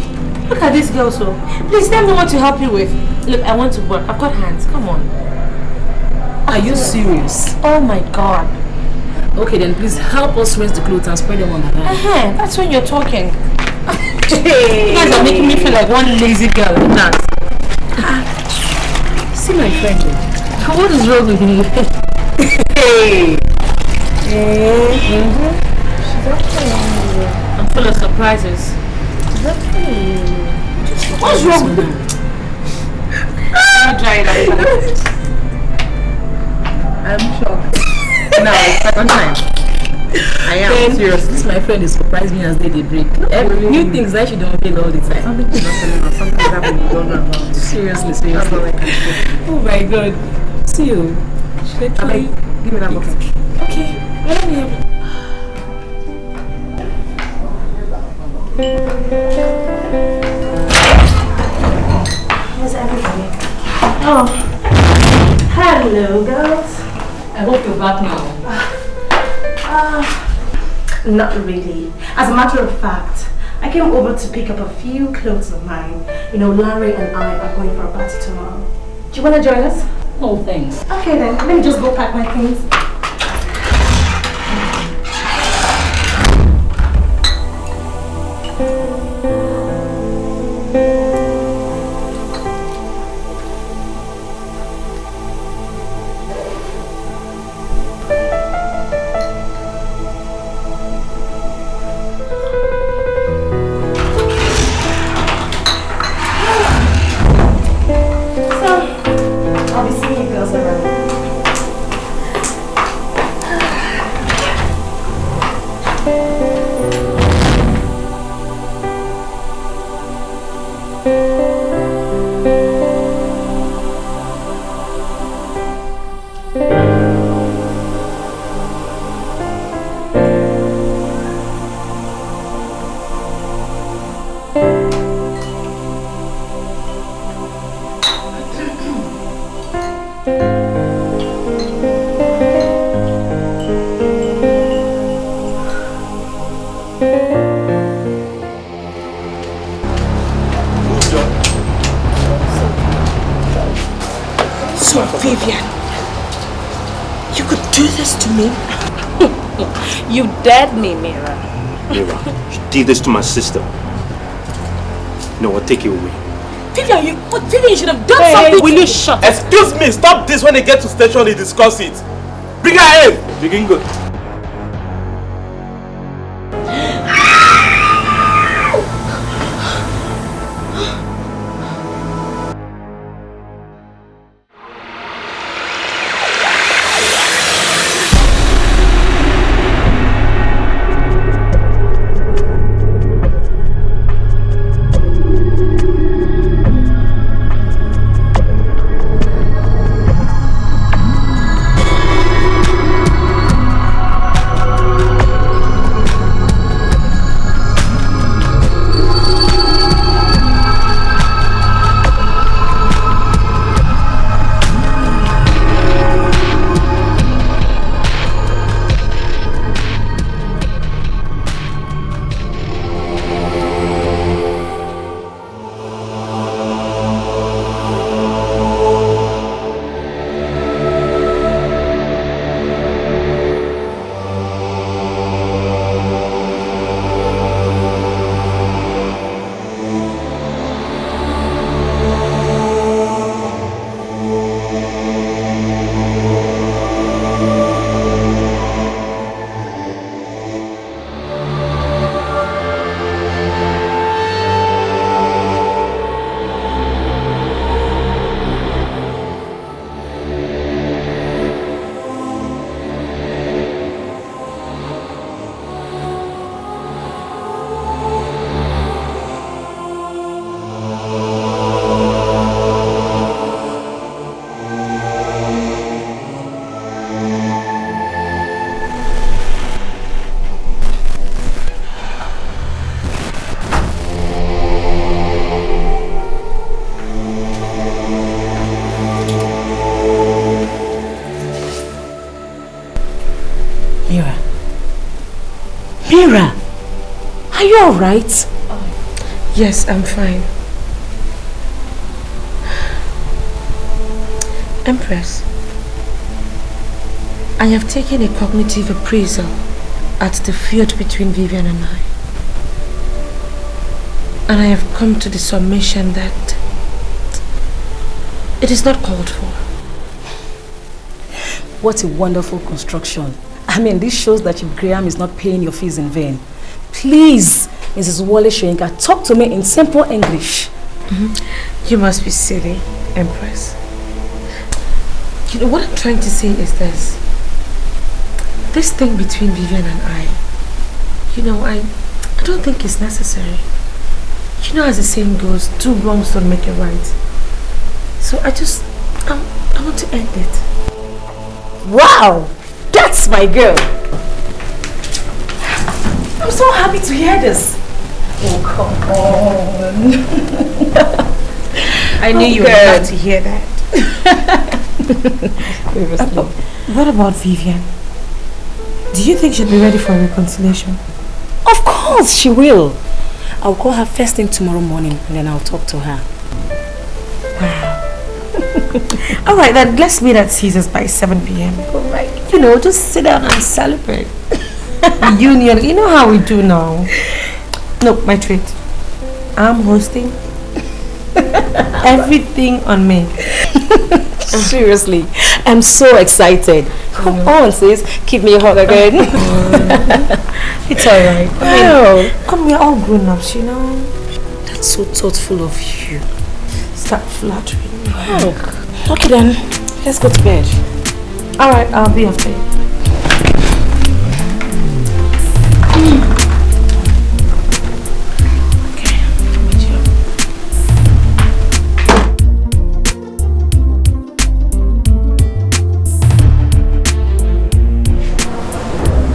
Look at this girl, so. Please tell me what to help you with. Look, I want to work. I've got hands. Come on. Are you serious? Oh my god. Okay, then please help us rinse the clothes and spread them on the hand. That's when you're talking. You guys are making me feel like one lazy girl in that. See my friend. What is wrong with you? Hey. She's okay. I'm full of surprises. She's okay. What's wrong with you? I'm shocked. Now, second time. I am serious. This my friend is surprised me as they break. New things that she don't feel all the time. Something you don't tell me, something that we don't know about. Seriously. That's all I can say. Oh my god. See you. Should I tell you? Give me that bucket. Okay. Let me have it. How's everybody? Oh. Hello, girls. I hope you're back now. Not really. As a matter of fact, I came over to pick up a few clothes of mine. You know, Larry and I are going for a party tomorrow. Do you want to join us? No, thanks. Okay then, let me just go pack my things. So, Vivian, you could do this to me? You dared me, Mira. Mira, you did this to my sister. No, I'll take you away. Vivian, you should have done something. Will you shut up? Excuse me, stop this. When they get to station, they discuss it. Bring her in. Begin good. you alright? Yes, I'm fine. Empress, I have taken a cognitive appraisal at the feud between Vivian and I. And I have come to the submission that it is not called for. What a wonderful construction. I mean, this shows that Chief Graham is not paying your fees in vain. Please, Mrs. Wale Shoyinka, talk to me in simple English. You must be silly, Empress. You know, what I'm trying to say is this. This thing between Vivian and I, you know, I don't think it's necessary. You know, as the saying goes, two wrongs don't make a right. So I want to end it. Wow! That's my girl! I'm so happy to hear this. Oh, come on. I knew you were glad to hear that. What about Vivian? Do you think she'll be ready for a reconciliation? Of course she will. I'll call her first thing tomorrow morning and then I'll talk to her. Wow. Alright, then let's meet at Caesars by 7 p.m. Alright. You know, just sit down and celebrate. Reunion, you know how we do now. No, my treat. I'm hosting. Everything on me. Seriously, I'm so excited. Come on, sis. Give me a hug again. It's alright. Come, we're all grown-ups, you know. That's so thoughtful of you. Start flattering me. Oh. Okay then, let's go to bed. Alright, I'll be after you.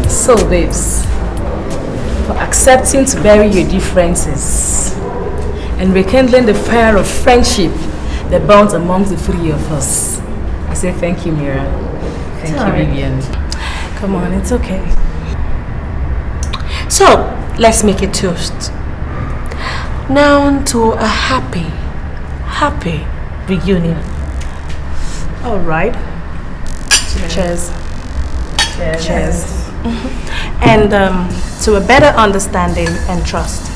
So babes, for accepting to bury your differences and rekindling the fire of friendship that burns amongst the three of us, I say thank you, Mira. Thank you, Vivian. Come on, it's okay. So, let's make a toast. Now to a happy reunion. All right. Cheers. Cheers. Cheers. And to a better understanding and trust.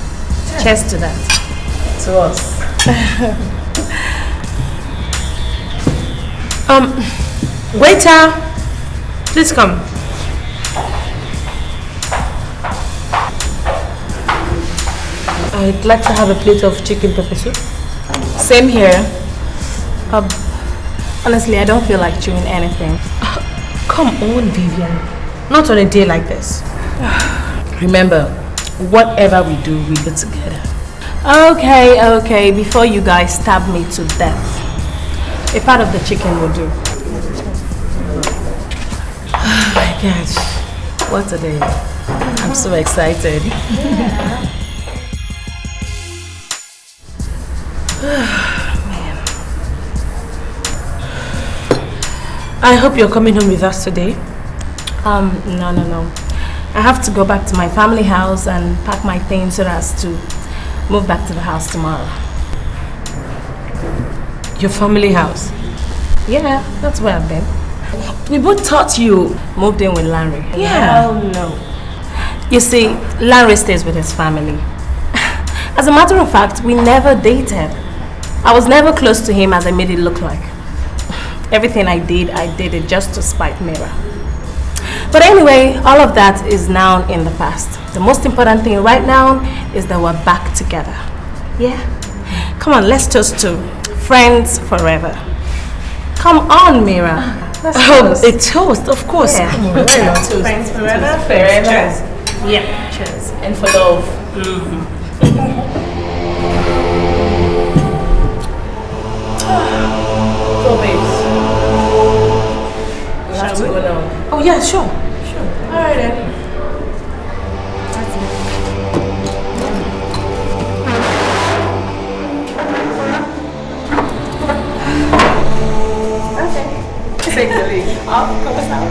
Cheers to that. To us. Waiter, please come. I'd like to have a plate of chicken pepper soup. Same here. Honestly, I don't feel like chewing anything. Come on, Vivian. Not on a day like this. Remember, whatever we do, we do together. Okay. Before you guys stab me to death, a part of the chicken will do. Oh my gosh. What a day. I'm so excited. Man. I hope you're coming home with us today. No. I have to go back to my family house and pack my things so as to move back to the house tomorrow. Your family house? Yeah, that's where I've been. We both thought you moved in with Larry. Yeah. Hell no. You see, Larry stays with his family. As a matter of fact, we never dated. I was never close to him as I made it look like. Everything I did it just to spite Mira. But anyway, all of that is now in the past. The most important thing right now is that we're back together. Yeah? Come on, let's toast to friends forever. Come on, Mira. A toast, of course. Yeah. Come on, why not? Toast. Friends forever. Toast. Cheers. Yeah, cheers. And for love. So babes, we have to go now. Oh yeah, sure. Alright then. Okay. Take the lead. I'll come us out.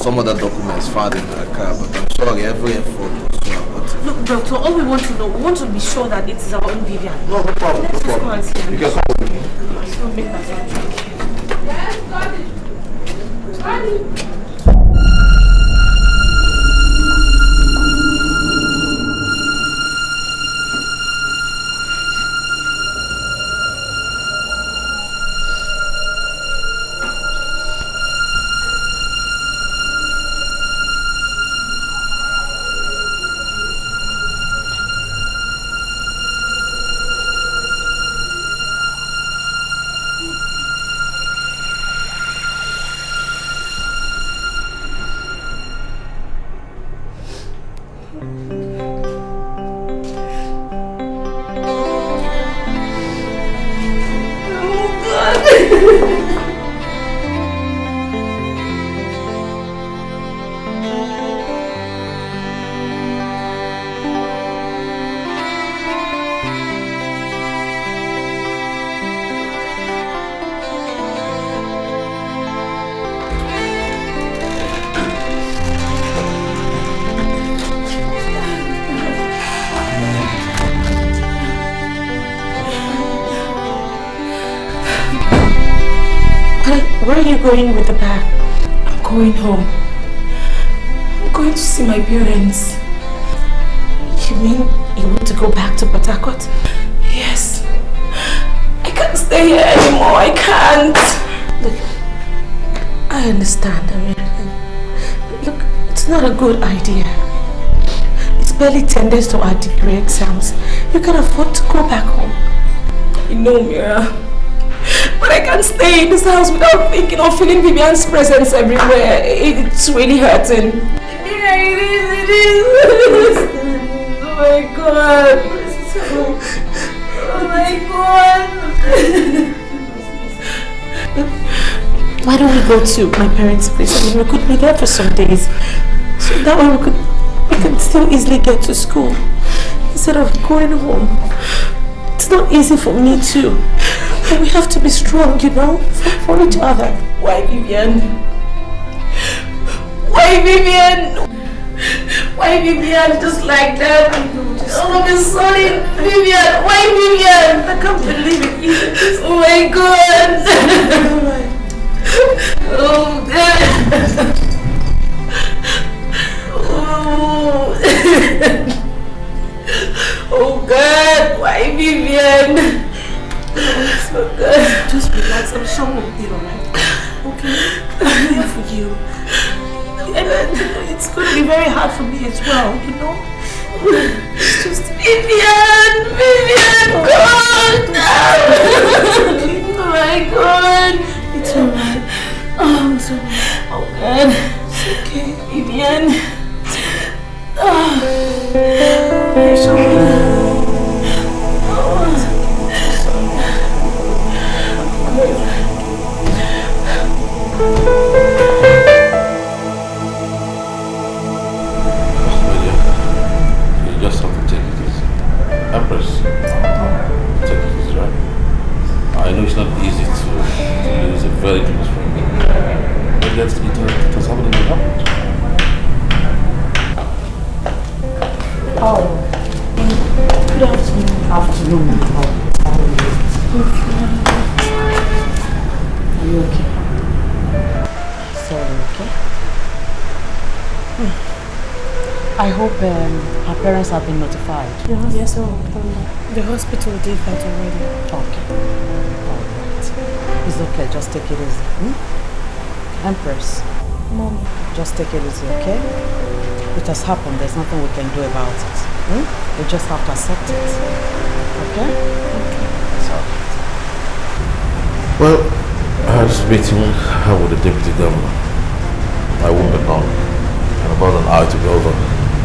some other documents found in her car, but I'm sorry, every effort was so abortive. Look, doctor, all we want to know, we want to be sure that it is our own Vivian. No problem, Let's no just go problem. and see her. You can come with me. Let's go make that sound. Where are you going with the bag? I'm going home. I'm going to see my parents. You mean you want to go back to Port Harcourt? Yes. I can't stay here anymore. I can't. Look, I understand. I mean, look, it's not a good idea. It's barely 10 days to our degree exams. You can afford to go back home. I know, Mira. But I can't stay in this house without thinking or feeling Vivian's presence everywhere. It's really hurting. Mira, it is. Oh my God. Oh my God. Why don't we go to my parents' place? I mean, we could be there for some days. So that way we can still easily get to school. Instead of going home. It's not easy for me too. But we have to be strong, you know, for each other. Why Vivian? Why Vivian? Why Vivian just like that? All of a sudden, Vivian, why Vivian? I can't believe it. Oh my God. Oh God. Oh God, why Vivian? Oh God. Just relax, I'm sure we'll be alright. Okay? I'm here for you. And it's going to be very hard for me as well, you know? It's just Vivian! God! Oh my God! It's alright. Oh, it's alright. Oh God. It's okay. Vivian. You just have to take it easy. Empress, take it easy, right? I know it's not easy to lose a very close friend, but it has happened in the happened. Oh, good afternoon. Afternoon. Are you okay? Sorry, okay? I hope her parents have been notified. Yes, the hospital did that already. Okay. Alright. It's okay, just take it easy. Empress. Mommy. Just take it easy, okay? It has happened, there's nothing we can do about it. We just have to accept it. Okay? It's alright. Well, I had this meeting with the deputy governor. I won't be long. And about an hour to go over.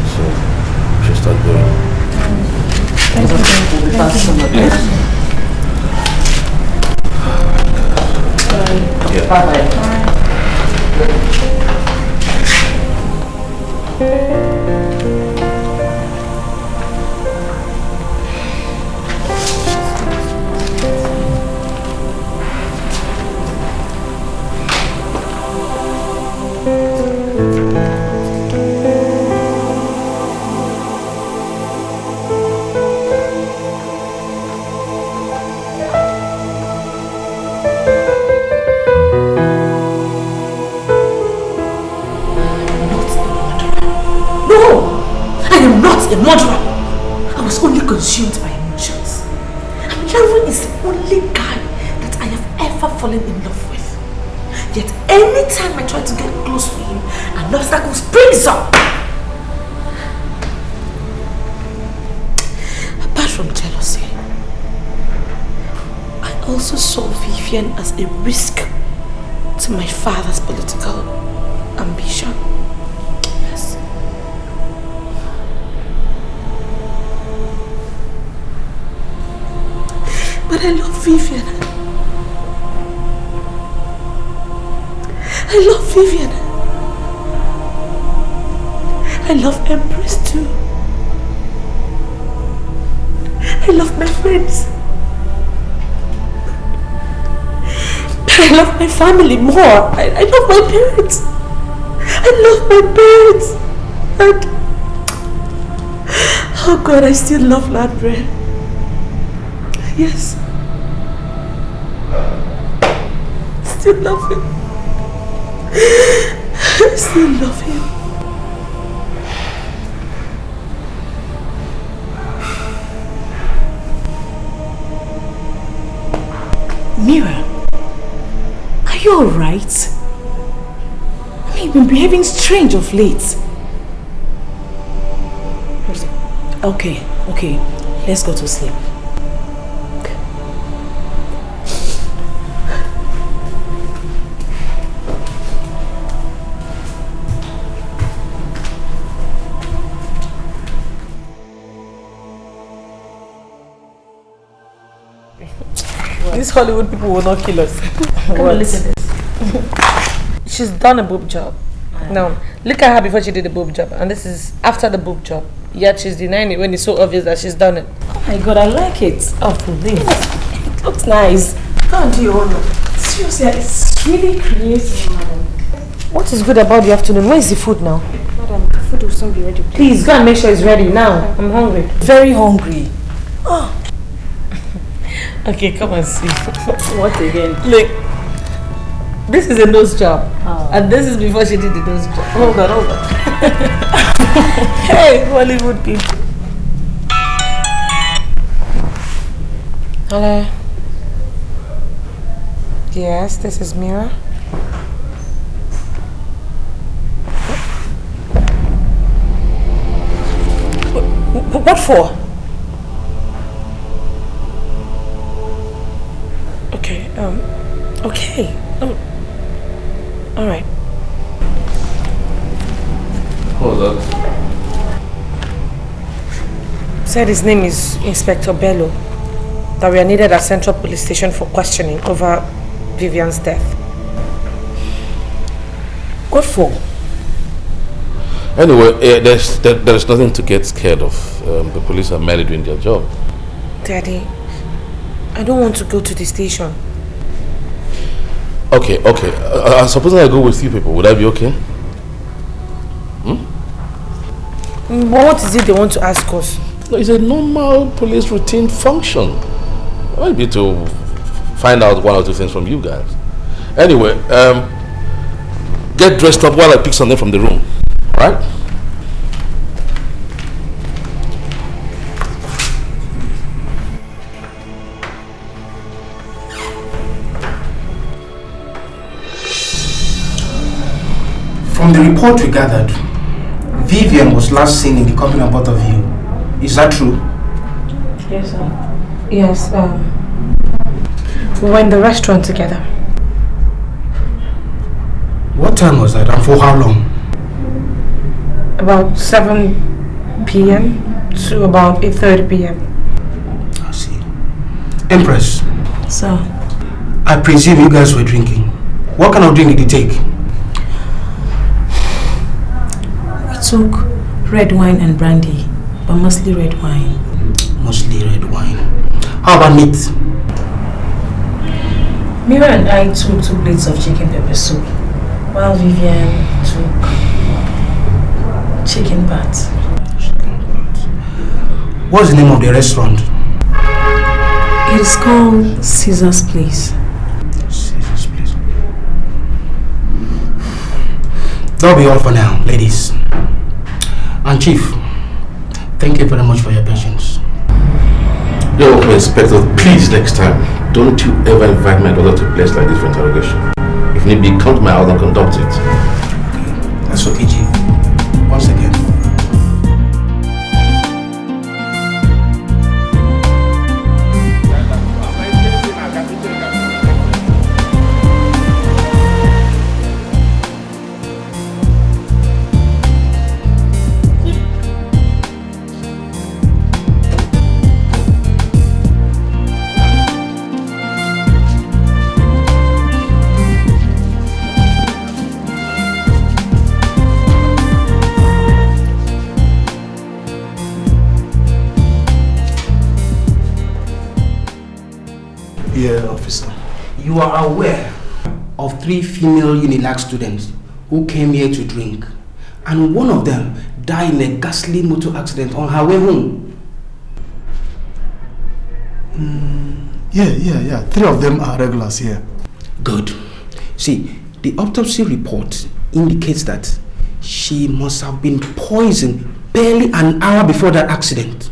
So we should start going. Thank you. Yes. Yeah. Bye-bye. a murderer. I was only consumed by emotions. And Larry is the only guy that I have ever fallen in love with. Yet anytime I try to get close to him, an obstacle springs up. Apart from jealousy, I also saw Vivian as a risk to my father's political ambition. Yes. But I love Vivian. I love Vivian. I love Empress too. I love my friends. I love my family more. I love my parents. I love my parents. And oh God, I still love Ladbrand. Yes. Still love him. I still love him. Mira, are you alright? I mean, you've been behaving strange of late. Okay, let's go to sleep. These Hollywood people will not kill us. Come on, look at this. She's done a boob job. Now, look at her before she did the boob job. And this is after the boob job. Yet she's denying it when it's so obvious that she's done it. Oh my God, I like it. Oh, please. It looks nice. Go and do your own. Seriously, it's really creative, madam. What is good about the afternoon? Where is the food now? Madam, the food will soon be ready. Please, go and make sure it's ready now. I'm hungry. Very hungry. Oh. Okay, come and see. What again? Look, this is a nose job. Oh. And this is before she did the nose job. Hold on. Hey, Hollywood people. Hello. Yes, this is Mira. What for? Okay. All right. Who's that? Said his name is Inspector Bello. That we are needed at Central Police Station for questioning over Vivian's death. What for? Anyway, there's nothing to get scared of. The police are merely doing their job. Daddy, I don't want to go to the station. Okay. Supposing I go with you people, would that be okay? What is it they want to ask us? No, it's a normal police routine function. Maybe to find out one or two things from you guys. Anyway, get dressed up while I pick something from the room. Alright? From the report we gathered, Vivian was last seen in the company of both of you. Is that true? Yes, sir. Yes, we were in the restaurant together. What time was that and for how long? About 7 p.m. to about 8:30 p.m. I see. Empress. Sir. I presume you guys were drinking. What kind of drink did you take? We took red wine and brandy, but mostly red wine. Mostly red wine. How about meat? Mira and I took 2 plates of chicken pepper soup, while Vivian took chicken pat. What's the name of the restaurant? It is called Caesar's Place. Caesar's Place. That'll be all for now, ladies. And Chief, thank Thank you very much for your patience. You're welcome, Inspector. Please, next time, don't you ever invite my daughter to a place like this for interrogation. If need be, come to my house and conduct it. That's okay, Chief. Once again. Officer, you are aware of 3 female Unilag students who came here to drink, and one of them died in a ghastly motor accident on her way home. Yeah. 3 of them are regulars here. Good. See, the autopsy report indicates that she must have been poisoned barely an hour before that accident.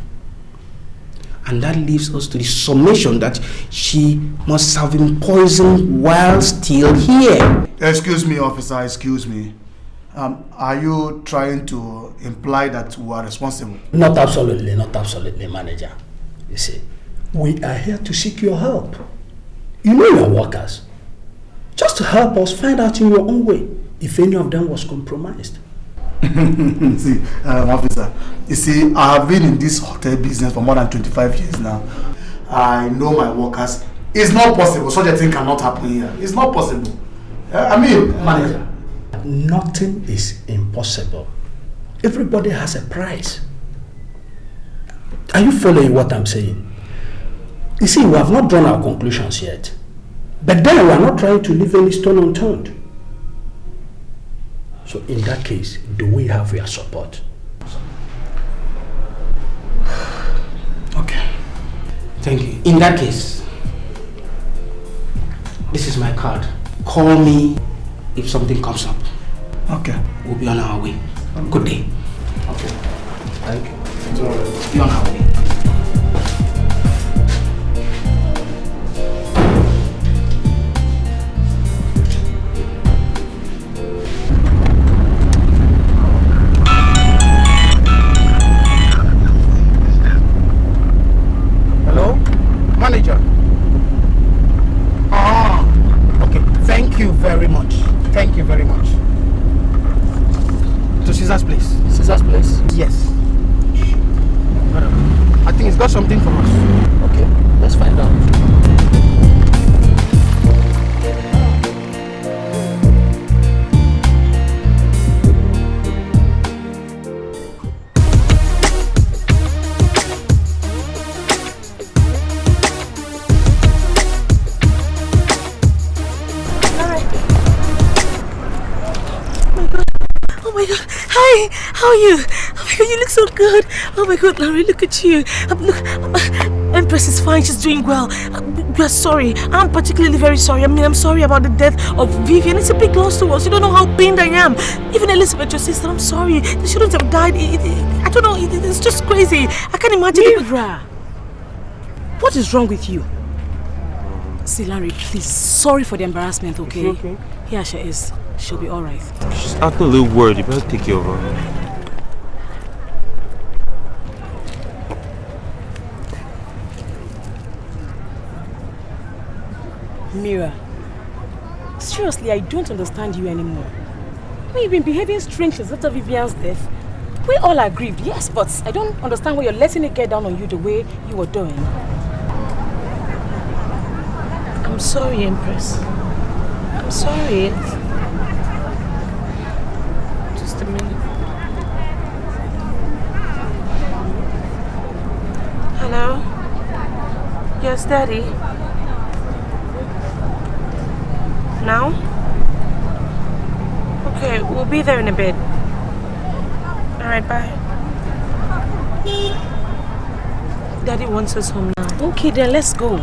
And that leaves us to the summation that she must have been poisoned while still here. Excuse me, officer, excuse me. Are you trying to imply that we are responsible? Not absolutely, manager. You see, we are here to seek your help. You know your workers. Just to help us find out in your own way if any of them was compromised. See, officer, you see, I have been in this hotel business for more than 25 years now. I know my workers. It's not possible. Such a thing cannot happen here. It's not possible. Manager. Nothing is impossible. Everybody has a price. Are you following what I'm saying? You see, we have not drawn our conclusions yet. But then we are not trying to leave any stone unturned. So in that case, do we have your support? Okay. Thank you. In that case, this is my card. Call me if something comes up. Okay. We'll be on our way. Good day. Okay. Thank you. Be on our way. Manager. Okay. Thank you very much. Thank you very much. To Caesar's place. Caesar's place? Yes. I think he's got something for us. Okay, let's find out. Hi, how are you? Oh my god, you look so good. Oh my god, Larry, look at you. Look, Empress is fine, she's doing well. We're sorry. I'm particularly very sorry. I'm sorry about the death of Vivian. It's a big loss to us. You don't know how pained I am. Even Elizabeth, your sister, I'm sorry. They shouldn't have died. I don't know, it's just crazy. I can't imagine. Mira! What is wrong with you? See, Larry, please, sorry for the embarrassment, okay? Is she okay? Yeah, she is. She'll be alright. She's acting a little worried. You better take care of her. Mira, seriously, I don't understand you anymore. You've been behaving strangely after Vivian's death. We all are grieved, yes, but I don't understand why you're letting it get down on you the way you were doing. I'm sorry, Empress. I'm sorry. Just a minute. Hello? Yes, Daddy? Now? Okay, we'll be there in a bit. Alright, bye. Daddy wants us home now. Okay, then let's go.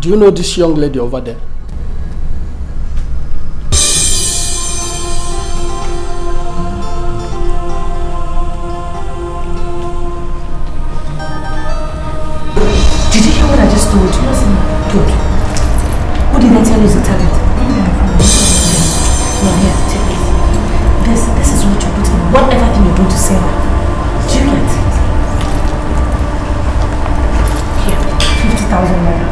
Do you know this young lady over there? Did you hear what I just told you? Good. Who did I tell you is the target? No, here, take it. This is what you're putting, whatever thing you're going to say now. Do you get? Here, 50,000 naira.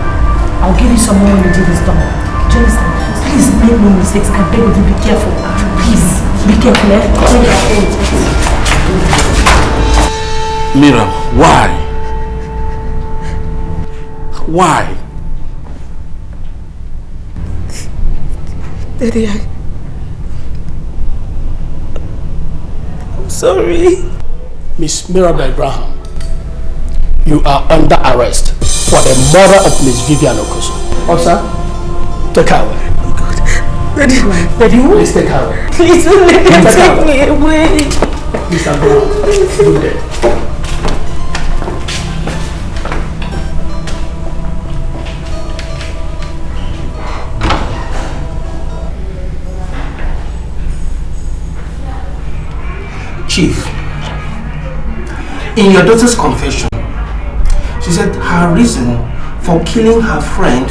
I'll give you some more when the deal is done. Do you understand? Please make no mistakes. I beg of you, be careful. Please, be careful, eh? Take your phone. Mira, why? Why? Daddy, I'm sorry. Miss Mirabel Abraham, you are under arrest for the murder of Miss Vivian Okoso. Officer, take her away. Oh God. Daddy, please take her away. Please don't let him take me away. Please, I'm going. Good day. Chief, in your daughter's confession, she said her reason for killing her friend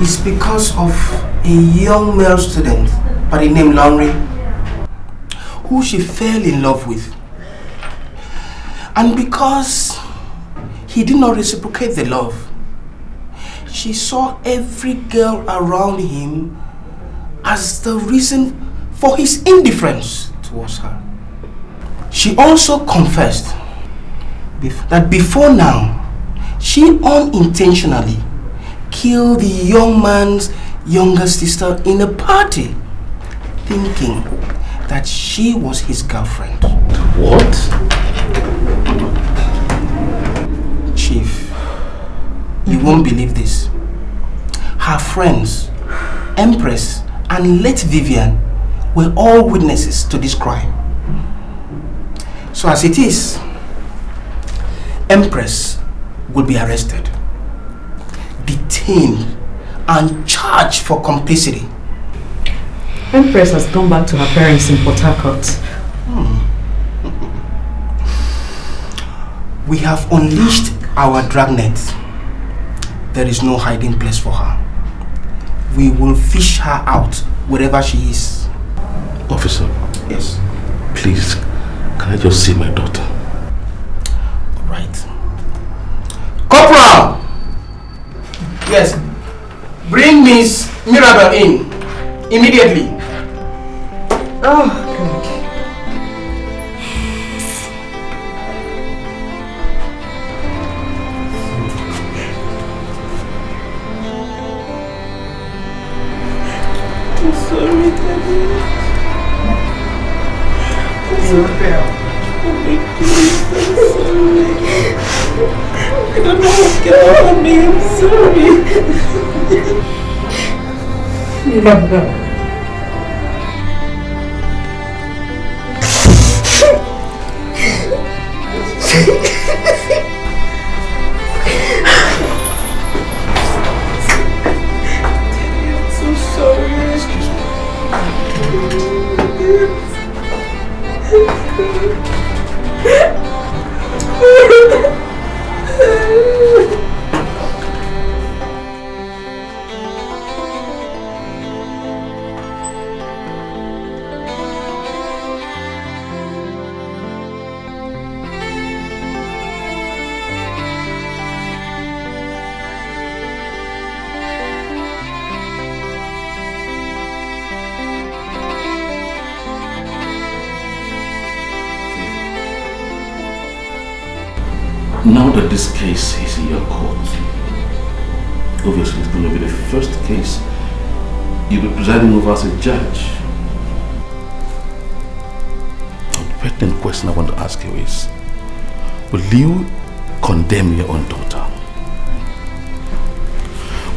is because of a young male student by the name Lonry, who she fell in love with. And because he did not reciprocate the love, she saw every girl around him as the reason for his indifference towards her. She also confessed that before now, she unintentionally killed the young man's younger sister in a party, thinking that she was his girlfriend. What? Chief, you won't believe this. Her friends, Empress and late Vivian, were all witnesses to this crime. So as it is, Empress will be arrested, detained, and charged for complicity. Empress has gone back to her parents in Port Harcourt. We have unleashed our dragnet. There is no hiding place for her. We will fish her out wherever she is. Officer. Yes. Please, can I just see my daughter? All right. Corporal! Yes. Bring Miss Mirabel in. Immediately. Oh, God. I'm sorry, Daddy. Mirabel. Oh my goodness, I'm sorry. I don't know what's going on me. I'm sorry. Mirabel. I'm so sorry. Excuse me. Now that this case is in your court, obviously it's going to be the first case you'll be presiding over as a judge. The pertinent question I want to ask you is, will you condemn your own daughter?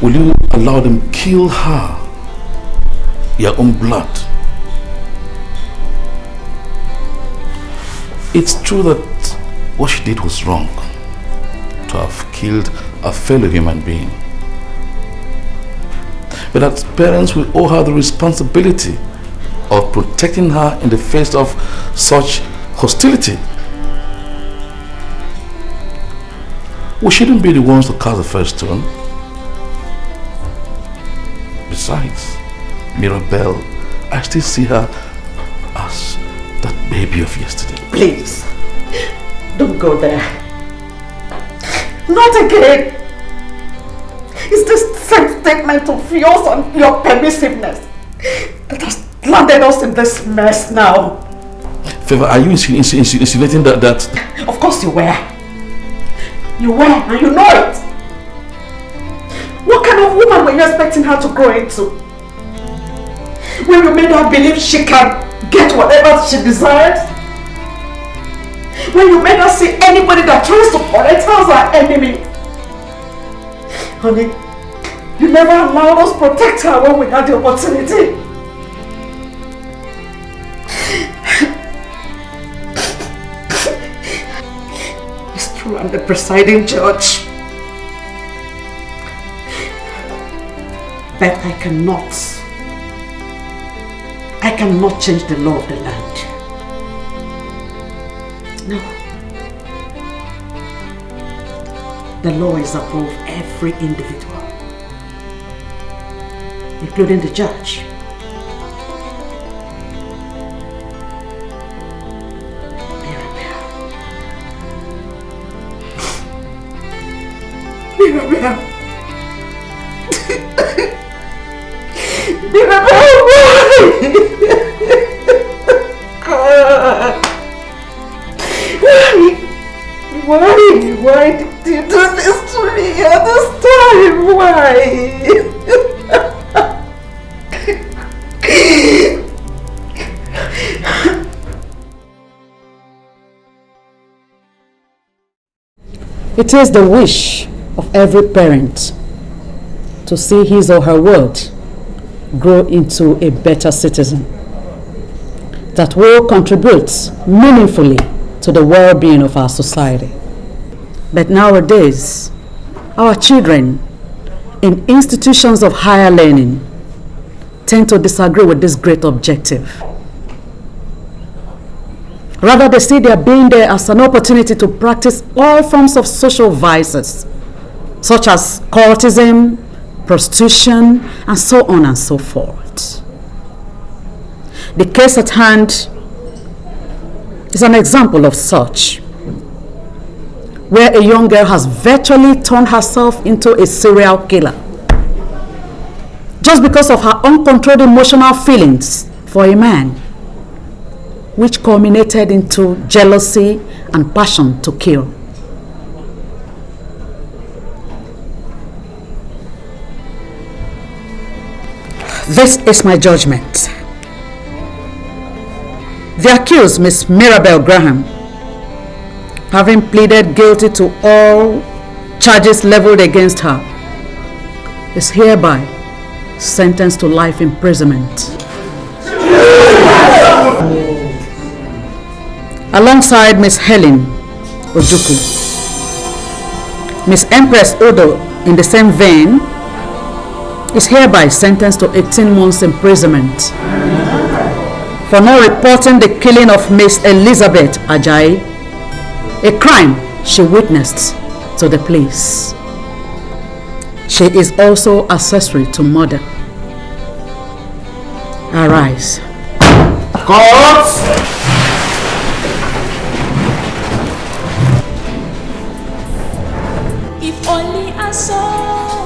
Will you allow them kill her, your own blood? It's true that what she did was wrong, to have killed a fellow human being. but as parents we owe her the responsibility of protecting her in the face of such hostility. We shouldn't be the ones to cast the first stone. Besides, Mirabelle, I still see her as that baby of yesterday. Please, don't go there. Not again. It's this same statement of yours and your permissiveness that has landed us in this mess now. Favor, are you insinuating that? Of course you were. You were, and you know it. What kind of woman were you expecting her to grow into? When you made her believe she can get whatever she desires? When you made her see anybody that tries to correct her as her enemy? Honey, you never allowed us to protect her when we had the opportunity. It's true, I'm the presiding judge. But I cannot change the law of the land. No. The law is above every individual, including the judge. Mirabelle. Why did you do this to me at this time? Why? It is the wish of every parent to see his or her word grow into a better citizen that will contribute meaningfully to the well-being of our society. But nowadays, our children in institutions of higher learning tend to disagree with this great objective. Rather, they see their being there as an opportunity to practice all forms of social vices, such as cultism, prostitution, and so on and so forth. The case at hand is an example of such, where a young girl has virtually turned herself into a serial killer just because of her uncontrolled emotional feelings for a man, which culminated into jealousy and passion to kill. This is my judgment. The accused, Miss Mirabelle Graham, having pleaded guilty to all charges leveled against her, is hereby sentenced to life imprisonment. Alongside Miss Helen Ojuku, Miss Empress Odo, in the same vein, is hereby sentenced to 18 months imprisonment for not reporting the killing of Miss Elizabeth Ajayi, a crime she witnessed, to the police. She is also accessory to murder. Arise. Court! If only I saw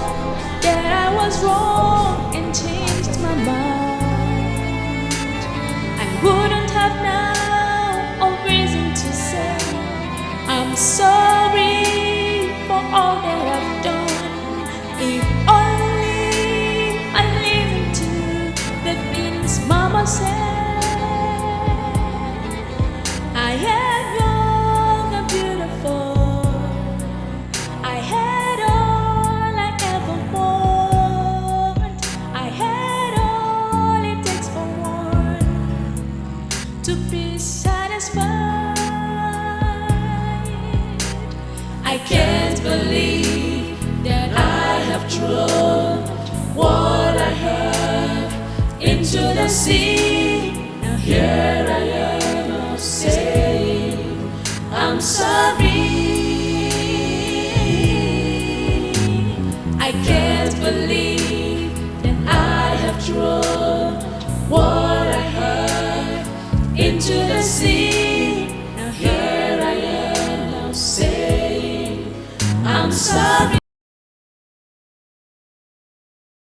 that I was wrong and changed my mind, I wouldn't have now a reason to say I'm sorry for all that I've done. If only I listened to the things Mama said. I am young and beautiful. I had all I ever want. I had all it takes for one to be satisfied. I can't believe that I have thrown what I the sea. Now here I am, I'll say I'm sorry. I can't believe that I have thrown what I heard into the sea.